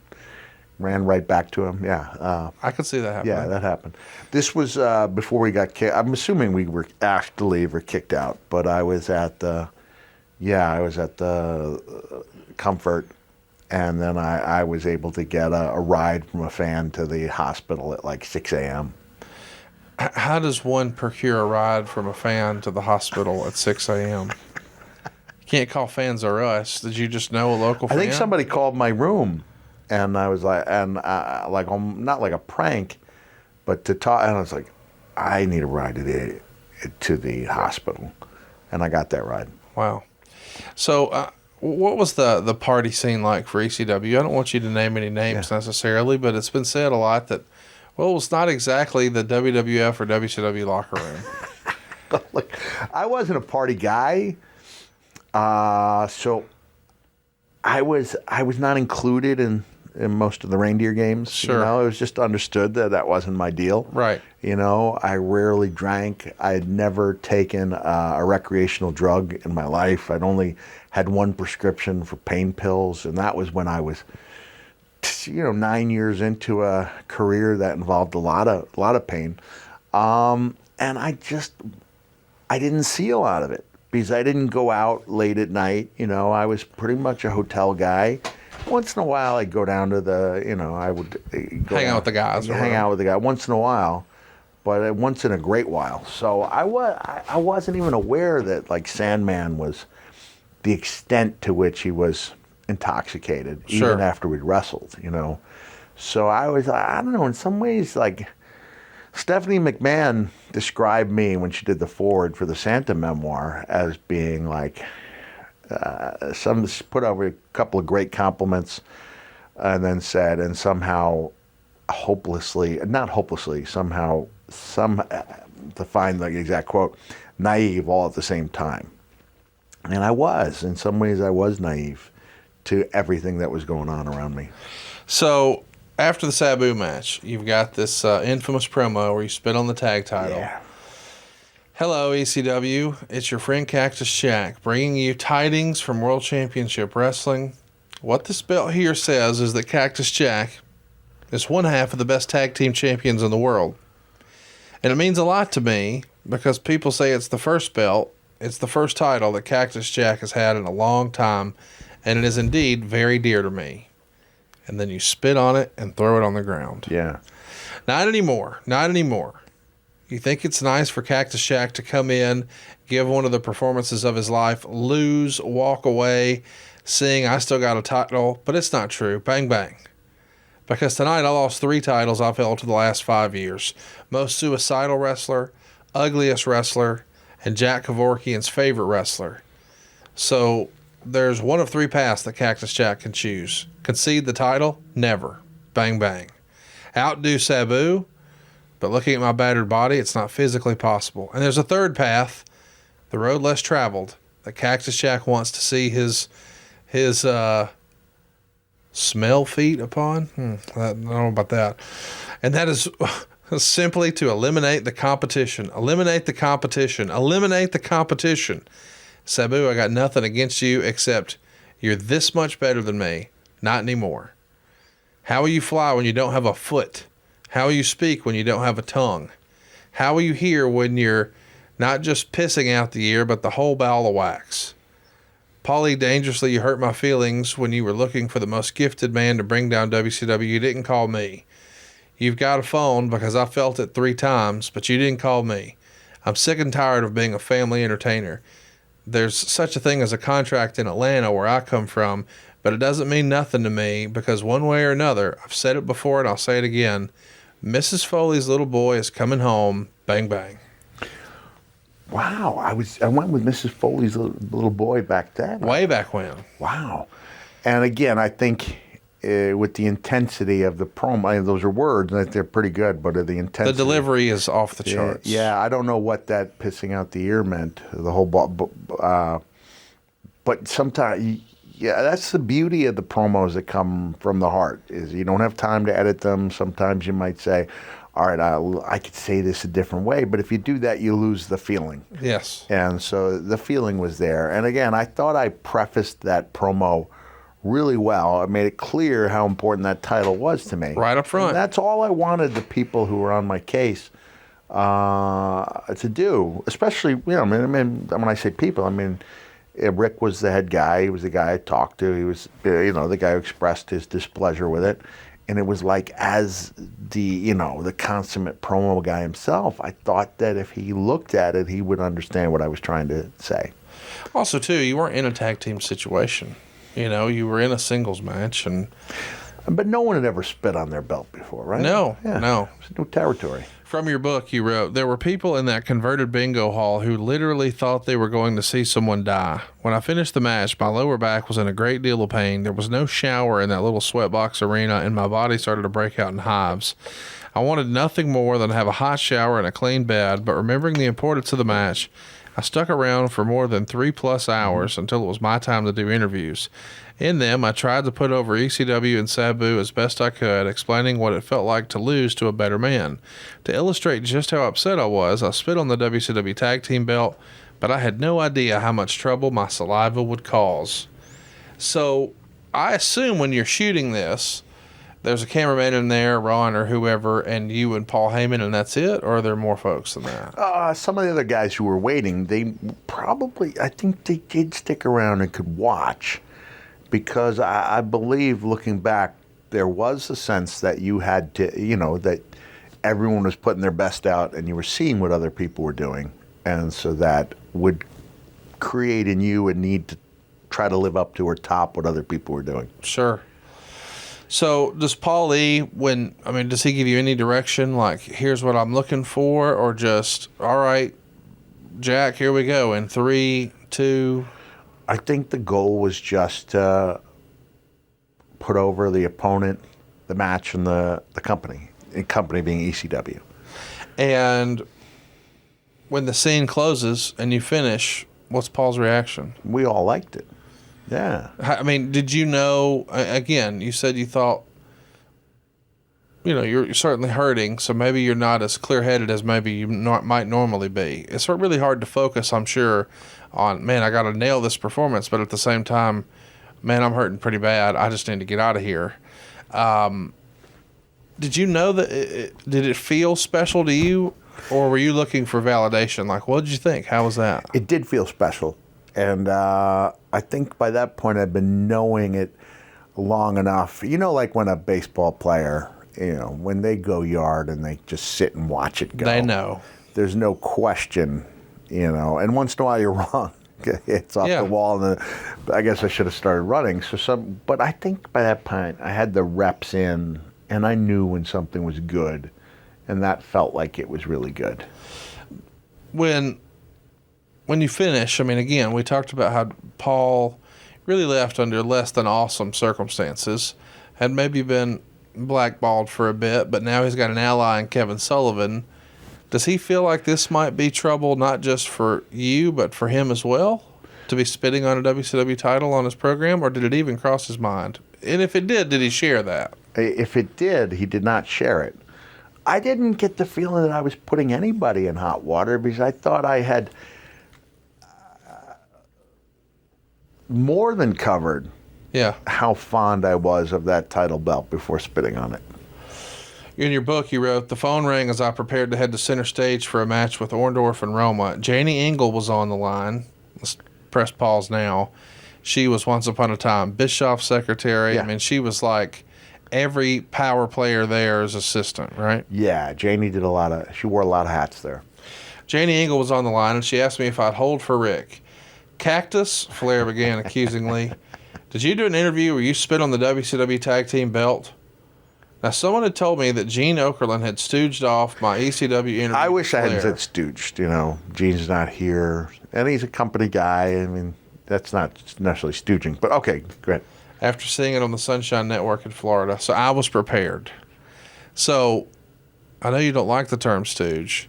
ran right back to him. Yeah. I could see that happening. Yeah, that happened. This was before we got kicked. I'm assuming we were asked to leave or kicked out, but I was at the Comfort. And then I was able to get a ride from a fan to the hospital at like 6 a.m. How does one procure a ride from a fan to the hospital at 6 a.m.? You can't call Fans R Us. Did you just know a local fan? I think somebody called my room, and I was like, not like a prank, but to talk. And I was like, I need a ride to the hospital. and I got that ride. Wow. So, what was the party scene like for ECW? I don't want you to name any names necessarily, but it's been said a lot that, well, it's not exactly the WWF or WCW locker room. Look, I wasn't a party guy, so I was not included in most of the reindeer games. Sure. You know, it was just understood that wasn't my deal. Right. You know, I rarely drank. I had never taken a recreational drug in my life. I'd only had one prescription for pain pills, and that was when I was, 9 years into a career that involved a lot of pain. And I didn't see a lot of it because I didn't go out late at night. You know, I was pretty much a hotel guy. Once in a while, I'd go down to I would Hang out with the guys. Hang out with the guy once in a while, but once in a great while. So I wasn't even aware that like Sandman was the extent to which he was intoxicated, Sure. even after we'd wrestled. You know, so I don't know. In some ways, like Stephanie McMahon described me when she did the foreword for the Santa memoir as being like. She put over a couple of great compliments and then said, and somehow to find the exact quote, naive all at the same time. And I was, in some ways I was naive to everything that was going on around me. So, after the Sabu match, you've got this infamous promo where you spit on the tag title. Yeah. Hello, ECW. It's your friend Cactus Jack, bringing you tidings from World Championship Wrestling. What this belt here says is that Cactus Jack is one half of the best tag team champions in the world. And it means a lot to me because people say it's the first belt, it's the first title that Cactus Jack has had in a long time, and it is indeed very dear to me. And then you spit on it and throw it on the ground. Yeah. Not anymore. Not anymore. You think it's nice for Cactus Jack to come in, give one of the performances of his life, lose, walk away, saying, I still got a title, but it's not true. Bang, bang. Because tonight I lost 3 titles I've held for the last 5 years. Most suicidal wrestler, ugliest wrestler, and Jack Kevorkian's favorite wrestler. So there's one of 3 paths that Cactus Jack can choose. Concede the title? Never. Bang, bang. Outdo Sabu? But looking at my battered body, it's not physically possible. And there's a third path, the road less traveled, that Cactus Jack wants to see his smell feet upon. I don't know about that. And that is simply to eliminate the competition. Eliminate the competition. Eliminate the competition. Sabu, I got nothing against you except you're this much better than me. Not anymore. How will you fly when you don't have a foot? How will you speak when you don't have a tongue? How will you hear when you're not just pissing out the ear, but the whole ball of wax? Paulie, dangerously, you hurt my feelings when you were looking for the most gifted man to bring down WCW. You didn't call me. You've got a phone because I felt it 3 times, but you didn't call me. I'm sick and tired of being a family entertainer. There's such a thing as a contract in Atlanta where I come from, but it doesn't mean nothing to me because one way or another, I've said it before and I'll say it again, Mrs. Foley's little boy is coming home. Bang, bang. Wow, I went with Mrs. Foley's little boy back then. Way back when. Wow. And again, I think with the intensity of the promo, those are words, and they're pretty good, but the intensity. The delivery is off the charts. Yeah, I don't know what that pissing out the ear meant, the whole but sometimes, yeah, that's the beauty of the promos that come from the heart, is you don't have time to edit them. Sometimes you might say, all right, I could say this a different way, but if you do that, you lose the feeling. Yes. And so the feeling was there. And again, I thought I prefaced that promo really well. I made it clear how important that title was to me. Right up front. And that's all I wanted the people who were on my case to do, especially, I mean, when I say people, I mean, Rick was the head guy. He was the guy I talked to. He was, the guy who expressed his displeasure with it. And it was like, as the consummate promo guy himself, I thought that if he looked at it, he would understand what I was trying to say. Also, too, you weren't in a tag team situation. You were in a singles match, and But no one had ever spit on their belt before, right? No. It's new territory. From your book, you wrote, there were people in that converted bingo hall who literally thought they were going to see someone die. When I finished the match, my lower back was in a great deal of pain. There was no shower in that little sweatbox arena, and my body started to break out in hives. I wanted nothing more than to have a hot shower and a clean bed, but remembering the importance of the match, I stuck around for more than 3+ hours until it was my time to do interviews. In them, I tried to put over ECW and Sabu as best I could, explaining what it felt like to lose to a better man. To illustrate just how upset I was, I spit on the WCW Tag Team belt, but I had no idea how much trouble my saliva would cause. So, I assume when you're shooting this, there's a cameraman in there, Ron or whoever, and you and Paul Heyman, and that's it? Or are there more folks than that? Some of the other guys who were waiting, they probably, I think they did stick around and could watch. Because I believe, looking back, there was a sense that you had to, that everyone was putting their best out and you were seeing what other people were doing. And so that would create in you a need to try to live up to or top what other people were doing. Sure. So does Paul E., does he give you any direction, like, here's what I'm looking for, or just, all right, Jack, here we go, in 3, 2... I think the goal was just to put over the opponent, the match, and the company. The company being ECW. And when the scene closes and you finish, what's Paul's reaction? We all liked it. Yeah. I mean, did you know, again, you said you thought, you're certainly hurting, so maybe you're not as clear-headed as maybe you might normally be. It's really hard to focus, I'm sure, on, man, I got to nail this performance, but at the same time, man, I'm hurting pretty bad. I just need to get out of here. Did you know that, did it feel special to you, or were you looking for validation? Like, what did you think? How was that? It did feel special. And I think by that point I'd been knowing it long enough. Like when a baseball player, when they go yard and they just sit and watch it go. They know. There's no question. And once in a while you're wrong. It's off the wall, and I guess I should have started running. But I think by that point I had the reps in, and I knew when something was good, and that felt like it was really good. When you finish, again, we talked about how Paul really left under less than awesome circumstances, had maybe been blackballed for a bit, but now he's got an ally in Kevin Sullivan. Does he feel like this might be trouble not just for you, but for him as well, to be spitting on a WCW title on his program, or did it even cross his mind? And if it did he share that? If it did, he did not share it. I didn't get the feeling that I was putting anybody in hot water, because I thought I had more than covered how fond I was of that title belt before spitting on it. In your book, you wrote, the phone rang as I prepared to head to center stage for a match with Orndorff and Roma. Janie Engel was on the line. Let's press pause now. She was once upon a time Bischoff's secretary. Yeah. She was like every power player there's assistant, right? Yeah, Janie she wore a lot of hats there. Janie Engel was on the line, and she asked me if I'd hold for Rick. Cactus, Flair began accusingly, did you do an interview where you spit on the WCW Tag Team belt? Now, someone had told me that Gene Okerlund had stooged off my ECW interview. I wish I hadn't said stooged. Gene's not here, and he's a company guy. That's not necessarily stooging, but okay, great. After seeing it on the Sunshine Network in Florida, so I was prepared. So, I know you don't like the term stooge,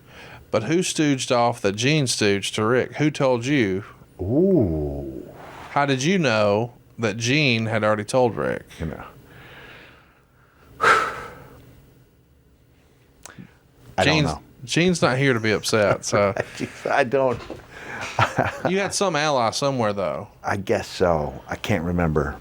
but who stooged off that Gene stooged to Rick? Who told you? Ooh. How did you know that Gene had already told Rick? I don't know. Gene's not here to be upset, so. I don't. You had some ally somewhere, though. I guess so. I can't remember.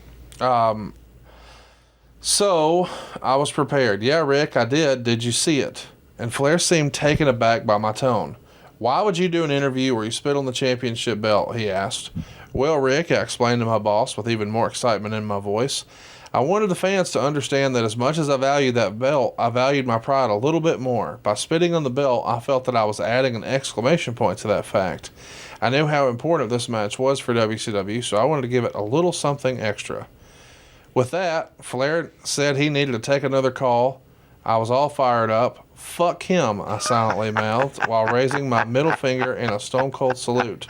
So, I was prepared. Yeah, Rick, I did. Did you see it? And Flair seemed taken aback by my tone. Why would you do an interview where you spit on the championship belt, he asked. Well, Rick, I explained to my boss with even more excitement in my voice. I wanted the fans to understand that as much as I valued that belt, I valued my pride a little bit more. By spitting on the belt, I felt that I was adding an exclamation point to that fact. I knew how important this match was for WCW, so I wanted to give it a little something extra. With that, Flair said he needed to take another call. I was all fired up. Fuck him, I silently mouthed while raising my middle finger in a stone cold salute.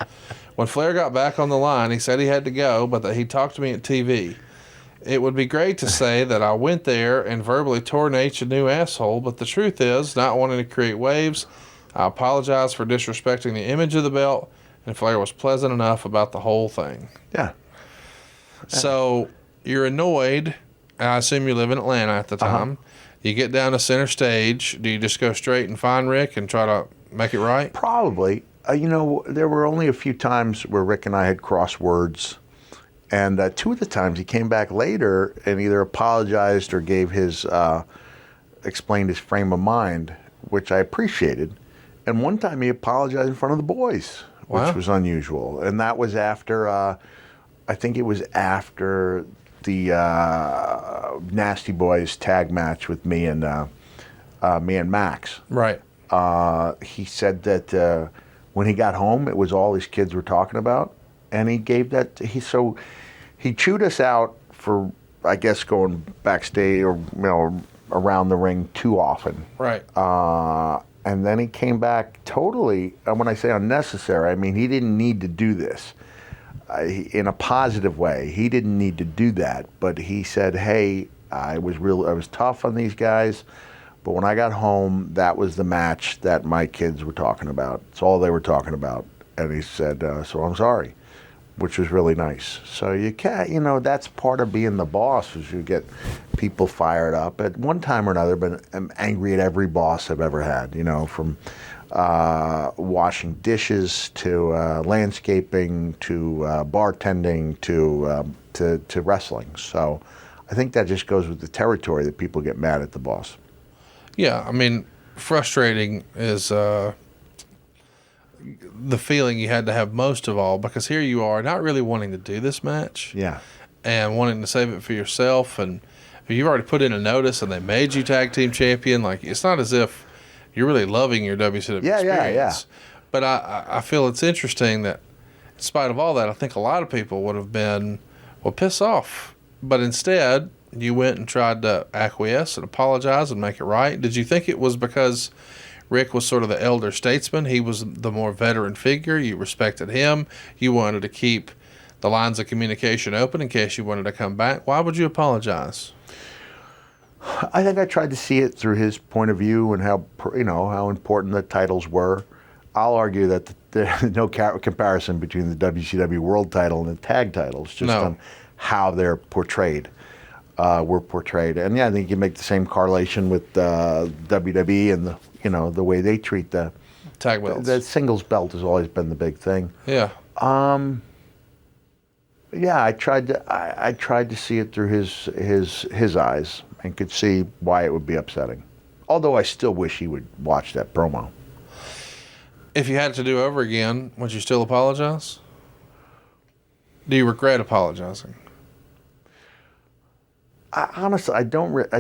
When Flair got back on the line, he said he had to go, but that he talked to me at TV. It would be great to say that I went there and verbally tore Nate a new asshole, but the truth is, not wanting to create waves, I apologize for disrespecting the image of the belt, and Flair was pleasant enough about the whole thing. Yeah. So you're annoyed. I assume you live in Atlanta at the time. You get down to center stage. Do you just go straight and find Rick and try to make it right? Probably. There were only a few times where Rick and I had crossed words. And 2 of the times he came back later and either apologized or gave explained his frame of mind, which I appreciated. And one time he apologized in front of the boys, which was unusual. And that was after, I think it was after the Nasty Boys tag match with me and Max. Right. He said that when he got home, it was all his kids were talking about. And he gave that, he chewed us out for, I guess, going backstage or, around the ring too often. Right. And then he came back totally, and when I say unnecessary, I mean, he didn't need to do this. In a positive way, he didn't need to do that, but he said, hey, I was tough on these guys, but when I got home, that was the match that my kids were talking about. It's all they were talking about. And he said, so I'm sorry, which was really nice. So you can't, that's part of being the boss, is you get people fired up at one time or another, but I'm angry at every boss I've ever had, from washing dishes to landscaping to bartending to wrestling. So I think that just goes with the territory that people get mad at the boss. Yeah, I mean, frustrating is the feeling you had to have most of all, because here you are not really wanting to do this match. Yeah. And wanting to save it for yourself, and you've already put in a notice and they made you tag team champion. Like, it's not as if you're really loving your WCW experience. Yeah. But I feel it's interesting that in spite of all that, I think a lot of people would have been, well, piss off. But instead, you went and tried to acquiesce and apologize and make it right. Did you think it was because Rick was sort of the elder statesman? He was the more veteran figure. You respected him. You wanted to keep the lines of communication open in case you wanted to come back. Why would you apologize? I think I tried to see it through his point of view and how important the titles were. I'll argue that there's no comparison between the WCW World title and the tag titles, just on how they're portrayed. And yeah, I think you make the same correlation with WWE and the way they treat the tag belts. The singles belt has always been the big thing. Yeah. Yeah, I tried to see it through his eyes and could see why it would be upsetting. Although I still wish he would watch that promo. If you had to do over again, would you still apologize? Do you regret apologizing? Honestly, I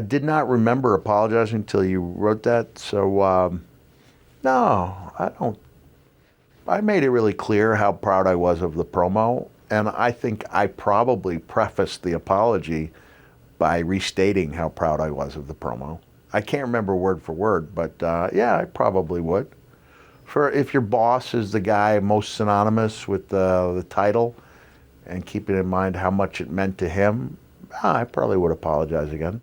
did not remember apologizing until you wrote that. So, no, I don't. I made it really clear how proud I was of the promo, and I think I probably prefaced the apology by restating how proud I was of the promo. I can't remember word for word, but yeah, I probably would. If your boss is the guy most synonymous with the title, and keeping in mind how much it meant to him, I probably would apologize again.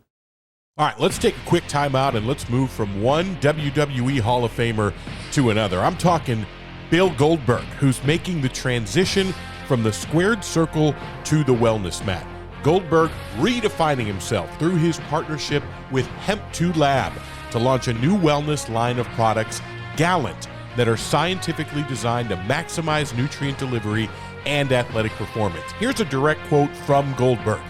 All right, let's take a quick timeout and let's move from one WWE Hall of Famer to another. I'm talking Bill Goldberg, who's making the transition from the squared circle to the wellness mat. Goldberg redefining himself through his partnership with Hemp2 Lab to launch a new wellness line of products, GALLANT, that are scientifically designed to maximize nutrient delivery and athletic performance. Here's a direct quote from Goldberg.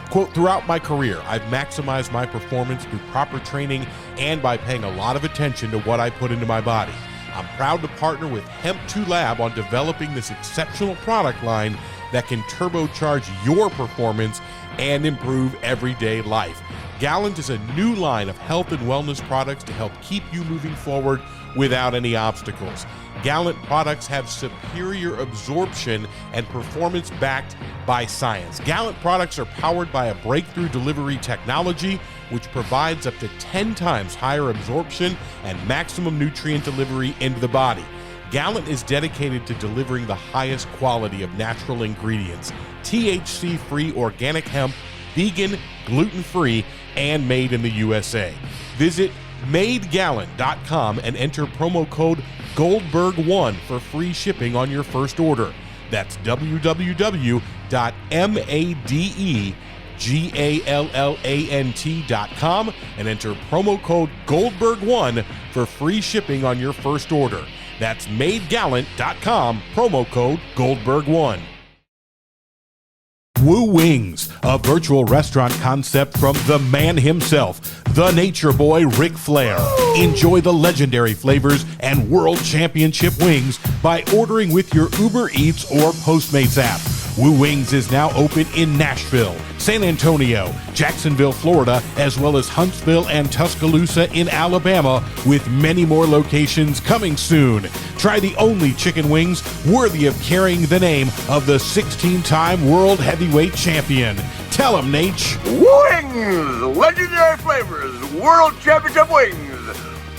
Quote, throughout my career, I've maximized my performance through proper training and by paying a lot of attention to what I put into my body. I'm proud to partner with Hemp2 Lab on developing this exceptional product line that can turbocharge your performance and improve everyday life. GALLANT is a new line of health and wellness products to help keep you moving forward without any obstacles. Gallant products have superior absorption and performance backed by science. Gallant products are powered by a breakthrough delivery technology which provides up to 10 times higher absorption and maximum nutrient delivery into the body. Gallant is dedicated to delivering the highest quality of natural ingredients, THC-free organic hemp, vegan, gluten-free, and made in the USA. Visit MadeGallant.com and enter promo code Goldberg1 for free shipping on your first order. That's www.madegallant.com and enter promo code Goldberg1 for free shipping on your first order. That's MadeGallant.com, promo code Goldberg1. Woo Wings, a virtual restaurant concept from the man himself, the Nature Boy Ric Flair. Enjoy the legendary flavors and world championship wings by ordering with your Uber Eats or Postmates app. Woo Wings is now open in Nashville, San Antonio, Jacksonville, Florida, as well as Huntsville and Tuscaloosa in Alabama, with many more locations coming soon. Try the only chicken wings worthy of carrying the name of the 16-time World Heavyweight Champion. Tell him, Nate. Wings! Legendary flavors, World Championship wings!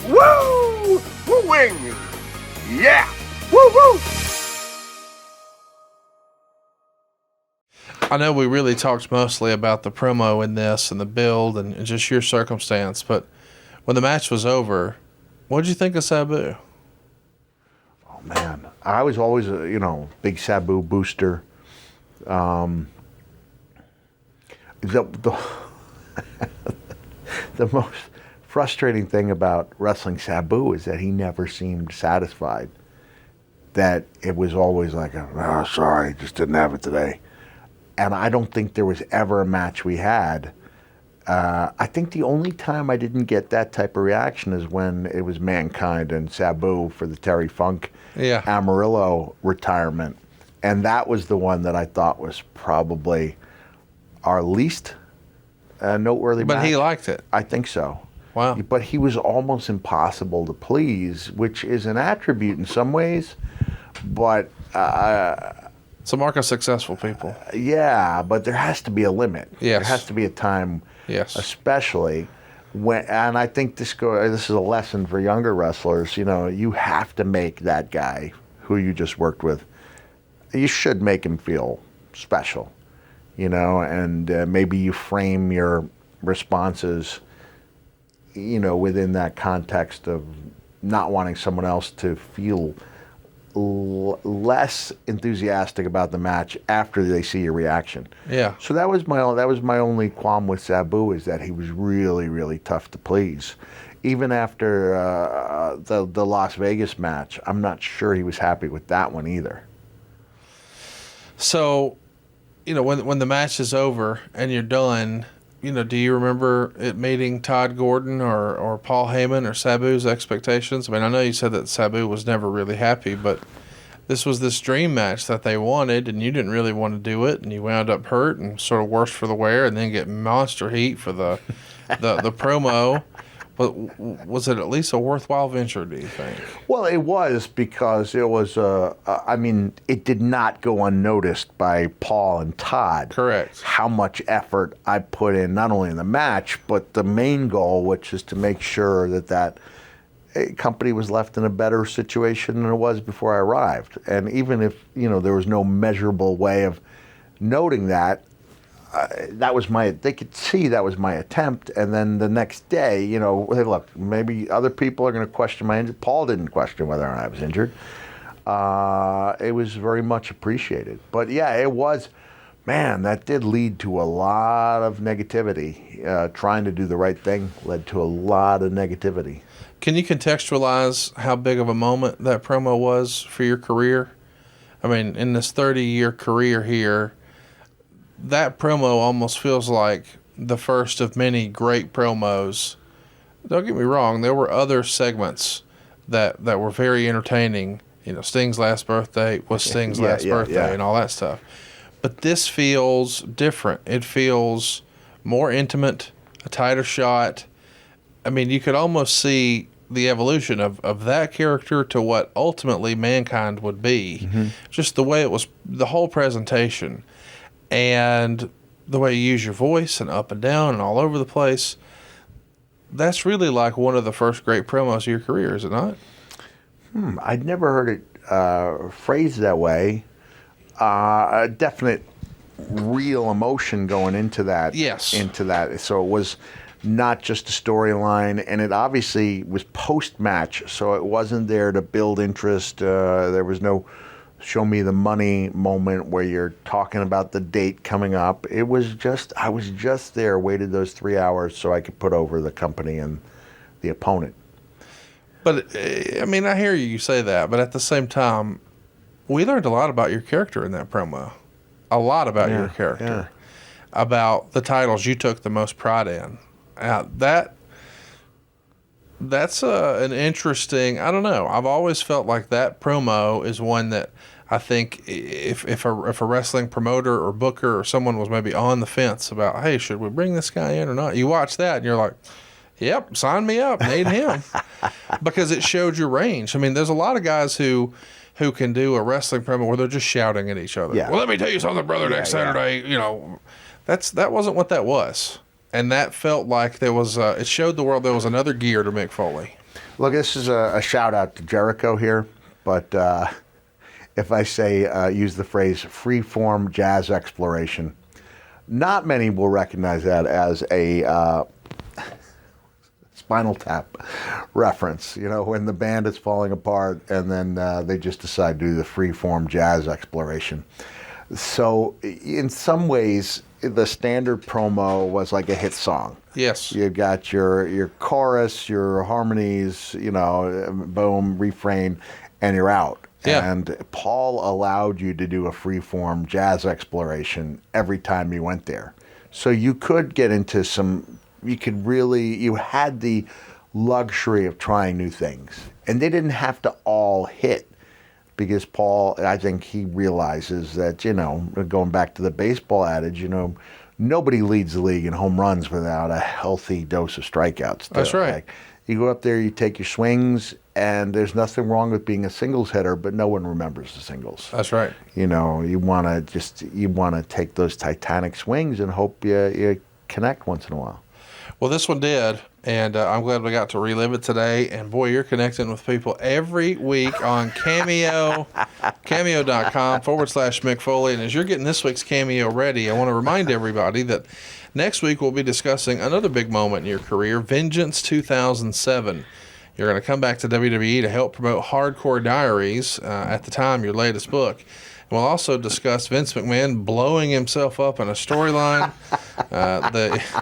Woo! Woo Wings! Yeah! Woo woo! I know we really talked mostly about the promo in this and the build and just your circumstance, but when the match was over, what did you think of Sabu? Oh, man. I was always a, big Sabu booster. The most frustrating thing about wrestling Sabu is that he never seemed satisfied. That it was always like, oh, sorry, just didn't have it today. And I don't think there was ever a match we had. I think the only time I didn't get that type of reaction is when it was Mankind and Sabu for the Terry Funk Amarillo retirement. And that was the one that I thought was probably our least noteworthy match. But he liked it. I think so. Wow. But he was almost impossible to please, which is an attribute in some ways. But it's a mark of successful people. Yeah, but there has to be a limit. Yes. There has to be a time, yes, especially when, and I think this is a lesson for younger wrestlers. You have to make that guy who you just worked with, you should make him feel special, and maybe you frame your responses, within that context of not wanting someone else to feel less enthusiastic about the match after they see your reaction. Yeah. So that was my only qualm with Sabu, is that he was really, really tough to please. Even after the Las Vegas match, I'm not sure he was happy with that one either. So, when the match is over and you're done, do you remember it meeting Todd Gordon or Paul Heyman or Sabu's expectations? I mean, I know you said that Sabu was never really happy, but this was this dream match that they wanted, and you didn't really want to do it, and you wound up hurt and sort of worse for the wear, and then get monster heat for the promo. But was it at least a worthwhile venture, do you think? Well, it was, because it was, it did not go unnoticed by Paul and Todd. Correct. How much effort I put in, not only in the match, but the main goal, which is to make sure that company was left in a better situation than it was before I arrived. And even if, there was no measurable way of noting that, they could see that was my attempt. And then the next day, hey, look, maybe other people are going to question my injury. Paul didn't question whether or not I was injured. It was very much appreciated. But yeah, it was, man, that did lead to a lot of negativity. Trying to do the right thing led to a lot of negativity. Can you contextualize how big of a moment that promo was for your career? I mean, in this 30-year career here, that promo almost feels like the first of many great promos. Don't get me wrong, there were other segments that were very entertaining. Sting's last birthday was Sting's last birthday and all that stuff. But this feels different. It feels more intimate, a tighter shot. I mean, you could almost see the evolution of that character to what ultimately Mankind would be. Just the way it was, the whole presentation, and the way you use your voice and up and down and all over the place. That's really like one of the first great promos of your career, is it not? I'd never heard it phrased that way. A definite real emotion going into that. Yes. Into that. So it was not just a storyline, and it obviously was post-match, so it wasn't there to build interest. There was no show me the money moment where you're talking about the date coming up. It was just, I was just there, waited those 3 hours so I could put over the company and the opponent. But, I mean, I hear you say that, but at the same time, we learned a lot about your character in that promo. A lot about your character. About the titles you took the most pride in. That's an interesting, I don't know. I've always felt like that promo is one that I think if a wrestling promoter or booker or someone was maybe on the fence about, hey, should we bring this guy in or not? You watch that and you're like, yep, sign me up, need him. Because it showed your range. I mean, there's a lot of guys who can do a wrestling promo where they're just shouting at each other. Yeah. Well, let me tell you something, brother, next Saturday, you know. That wasn't what that was. And that felt like there was, it showed the world there was another gear to Mick Foley. Look, this is a shout out to Jericho here, but if I say, use the phrase freeform jazz exploration, not many will recognize that as a Spinal Tap reference, you know, when the band is falling apart and then they just decide to do the freeform jazz exploration. So in some ways, the standard promo was like a hit song. Yes. You got your chorus, your harmonies, you know, boom, refrain, and you're out. Yeah. And Paul allowed you to do a freeform jazz exploration every time you went there. So you could get into you had the luxury of trying new things. And they didn't have to all hit. Because Paul, I think he realizes that, you know, going back to the baseball adage, you know, nobody leads the league in home runs without a healthy dose of strikeouts. That's right. Like, you go up there, you take your swings, and there's nothing wrong with being a singles hitter, but no one remembers the singles. That's right. You know, you want to take those titanic swings and hope you connect once in a while. Well, this one did, and I'm glad we got to relive it today. And boy, you're connecting with people every week on Cameo, cameo.com/Mick Foley. And as you're getting this week's Cameo ready, I want to remind everybody that next week we'll be discussing another big moment in your career, Vengeance 2007. You're going to come back to WWE to help promote Hardcore Diaries, at the time, your latest book. We'll also discuss Vince McMahon blowing himself up in a storyline.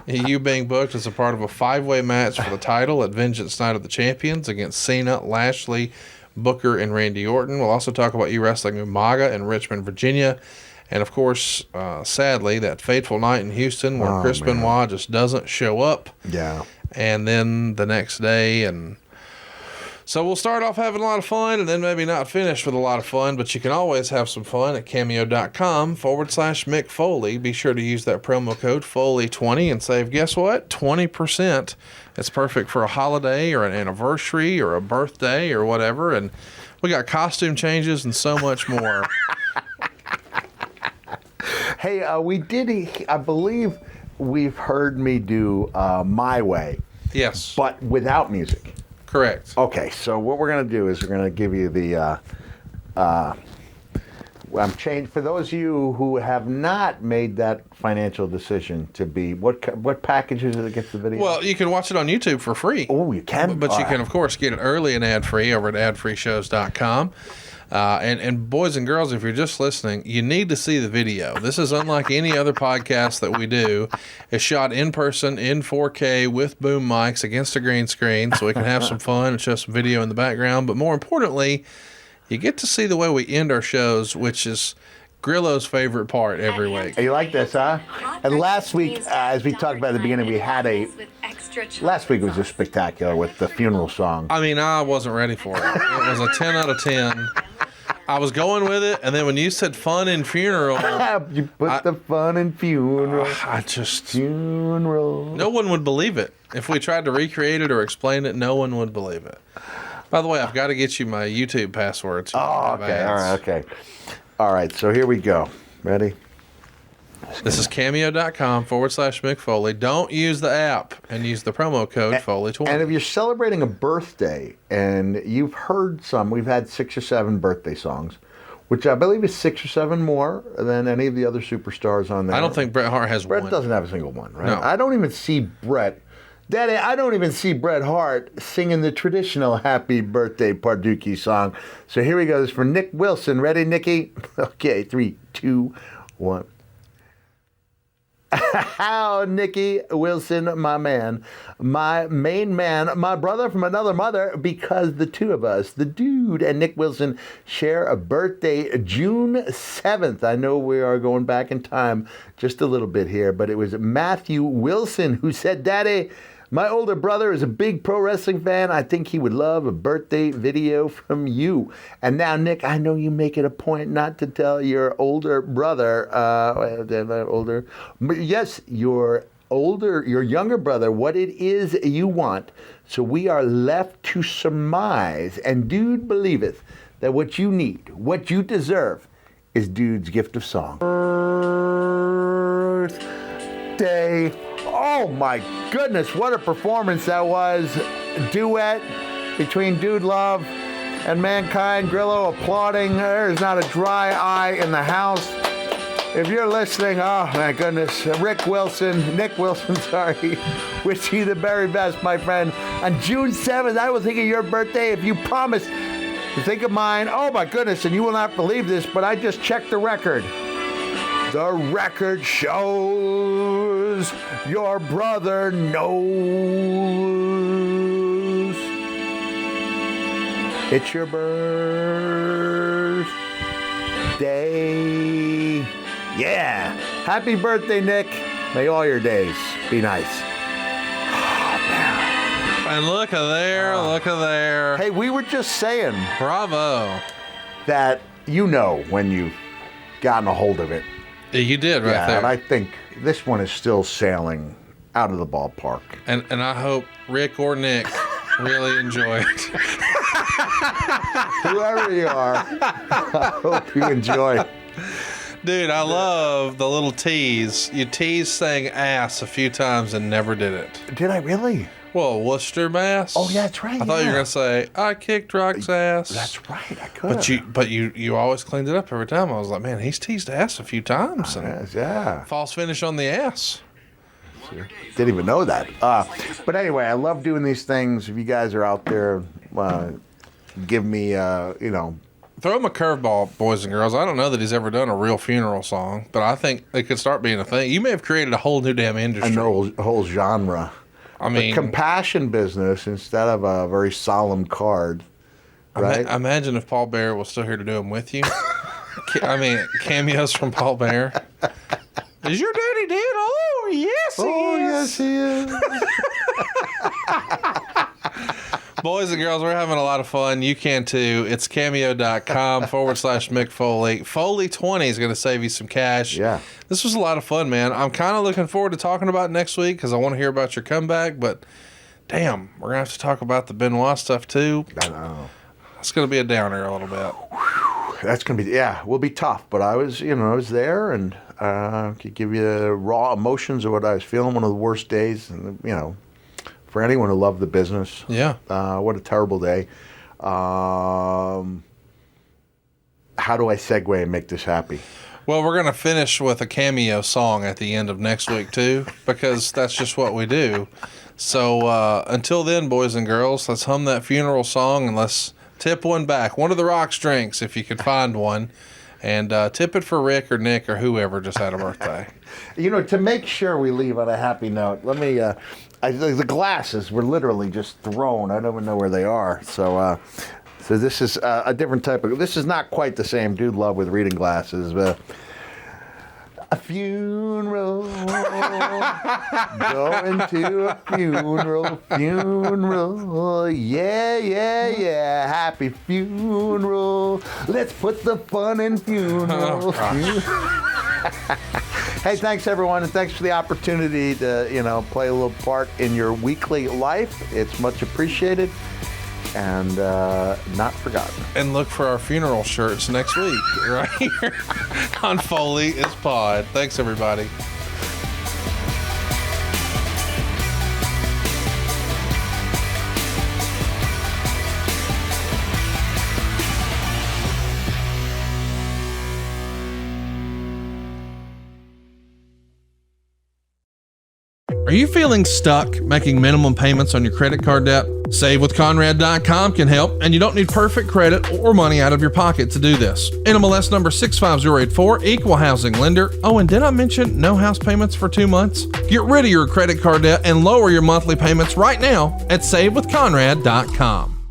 You being booked as a part of a 5-way match for the title at Vengeance Night of the Champions against Cena, Lashley, Booker, and Randy Orton. We'll also talk about you wrestling Umaga in Richmond, Virginia. And, of course, sadly, that fateful night in Houston where Chris Benoit just doesn't show up. Yeah. And then the next day, and so we'll start off having a lot of fun and then maybe not finish with a lot of fun, but you can always have some fun at cameo.com/Mick Foley. Be sure to use that promo code Foley20 and save, guess what? 20%. It's perfect for a holiday or an anniversary or a birthday or whatever. And we got costume changes and so much more. Hey, I believe we've heard me do My Way. Yes. But without music. Correct. Okay, so what we're going to do is we're going to give you the I'm changed for those of you who have not made that financial decision to be what packages does it get the video? Well, you can watch it on YouTube for free. Oh, you can, but you can of course get it early and ad free over at adfreeshows.com. And boys and girls, if you're just listening, you need to see the video. This is unlike any other podcast that we do. It's shot in person in 4K with boom mics against a green screen, so we can have some fun and show some video in the background. But more importantly, you get to see the way we end our shows, which is Grillo's favorite part every week. You like this, huh? And last week, as we talked about at the beginning, we had last week was just spectacular with the funeral song. I mean, I wasn't ready for it. It was a 10 out of 10. I was going with it, and then when you said fun and funeral, You put the fun in funeral. I just Funeral. no one would believe it if we tried to recreate it or explain it. No one would believe it. By the way, I've got to get you my YouTube password. So Oh, okay. All right. Okay. All right. So here we go. Ready? This is cameo.com/Mick Foley. Don't use the app and use the promo code Foley20. And if you're celebrating a birthday and you've heard some, we've had 6 or 7 birthday songs, which I believe is 6 or 7 more than any of the other superstars on there. I don't think Bret Hart has Bret one. doesn't have a single one, right? No. I don't even see Bret. Daddy, I don't even see Bret Hart singing the traditional Happy Birthday Pardookie song. So here we go. This is for Nick Wilson. Ready, Nicky? Okay, 3, 2, 1. How, Nicky Wilson, my man, my main man, my brother from another mother, because the two of us, the dude and Nick Wilson, share a birthday June 7th. I know we are going back in time just a little bit here, but it was Matthew Wilson who said, Daddy, my older brother is a big pro wrestling fan. I think he would love a birthday video from you. And now, Nick, I know you make it a point not to tell your older brother, your younger brother, what it is you want. So we are left to surmise, and dude believeth that what you need, what you deserve, is dude's gift of song. Birthday. Oh my goodness, what a performance that was. Duet between Dude Love and Mankind. Grillo applauding. There's not a dry eye in the house. If you're listening, oh my goodness, Nick Wilson, sorry. Wish you the very best, my friend. On June 7th, I will think of your birthday if you promise to think of mine. Oh my goodness, and you will not believe this, but I just checked the record. The record shows your brother knows it's your birthday. Yeah. Happy birthday, Nick. May all your days be nice. And look at there. Hey, we were just saying Bravo. that when you've gotten a hold of it. Yeah, you did right there. And I think this one is still sailing out of the ballpark. And I hope Rick or Nick really enjoy it. Whoever you are, I hope you enjoy. Dude, I love the little tease. You teased saying ass a few times and never did it. Did I really? Well, Worcester, Mass. Oh, yeah, that's right. I thought you were gonna say I kicked Rock's ass. That's right. I could. But you always cleaned it up every time. I was like, man, he's teased ass a few times. And Yeah. false finish on the ass. Didn't even know that. But anyway, I love doing these things. If you guys are out there, give me, Throw him a curveball, boys and girls. I don't know that he's ever done a real funeral song, but I think it could start being a thing. You may have created a whole new damn industry. a whole genre. I mean, the compassion business instead of a very solemn card. Right? Imagine if Paul Bear was still here to do them with you. Cameos from Paul Bear. Is your daddy dead? Oh, yes, he is. Yes, he is. Boys and girls, we're having a lot of fun. You can too. It's cameo.com/Mick Foley. Foley20 is going to save you some cash. Yeah. This was a lot of fun, man. I'm kind of looking forward to talking about it next week because I want to hear about your comeback, but damn, we're going to have to talk about the Benoit stuff too. I know. It's going to be a downer a little bit. That's going to be, will be tough, but I was there and could give you raw emotions of what I was feeling. One of the worst days, and for anyone who loved the business. Yeah. What a terrible day. How do I segue and make this happy? Well, we're going to finish with a Cameo song at the end of next week, too, because that's just what we do. So until then, boys and girls, let's hum that funeral song and let's tip one back. One of the Rock's drinks, if you could find one. And tip it for Rick or Nick or whoever just had a birthday. To make sure we leave on a happy note, let me... the glasses were literally just thrown. I don't even know where they are. So this is a different type of... This is not quite the same Dude Love with reading glasses. But a funeral Going to a funeral. Yeah. Happy funeral. Let's put the fun in funeral. Hey, thanks everyone, and thanks for the opportunity to, play a little part in your weekly life. It's much appreciated and not forgotten. And look for our funeral shirts next week, right here on Foley is Pod. Thanks, everybody. Are you feeling stuck making minimum payments on your credit card debt? SaveWithConrad.com can help, and you don't need perfect credit or money out of your pocket to do this. NMLS number 65084, equal housing lender. Oh, and did I mention no house payments for 2 months? Get rid of your credit card debt and lower your monthly payments right now at SaveWithConrad.com.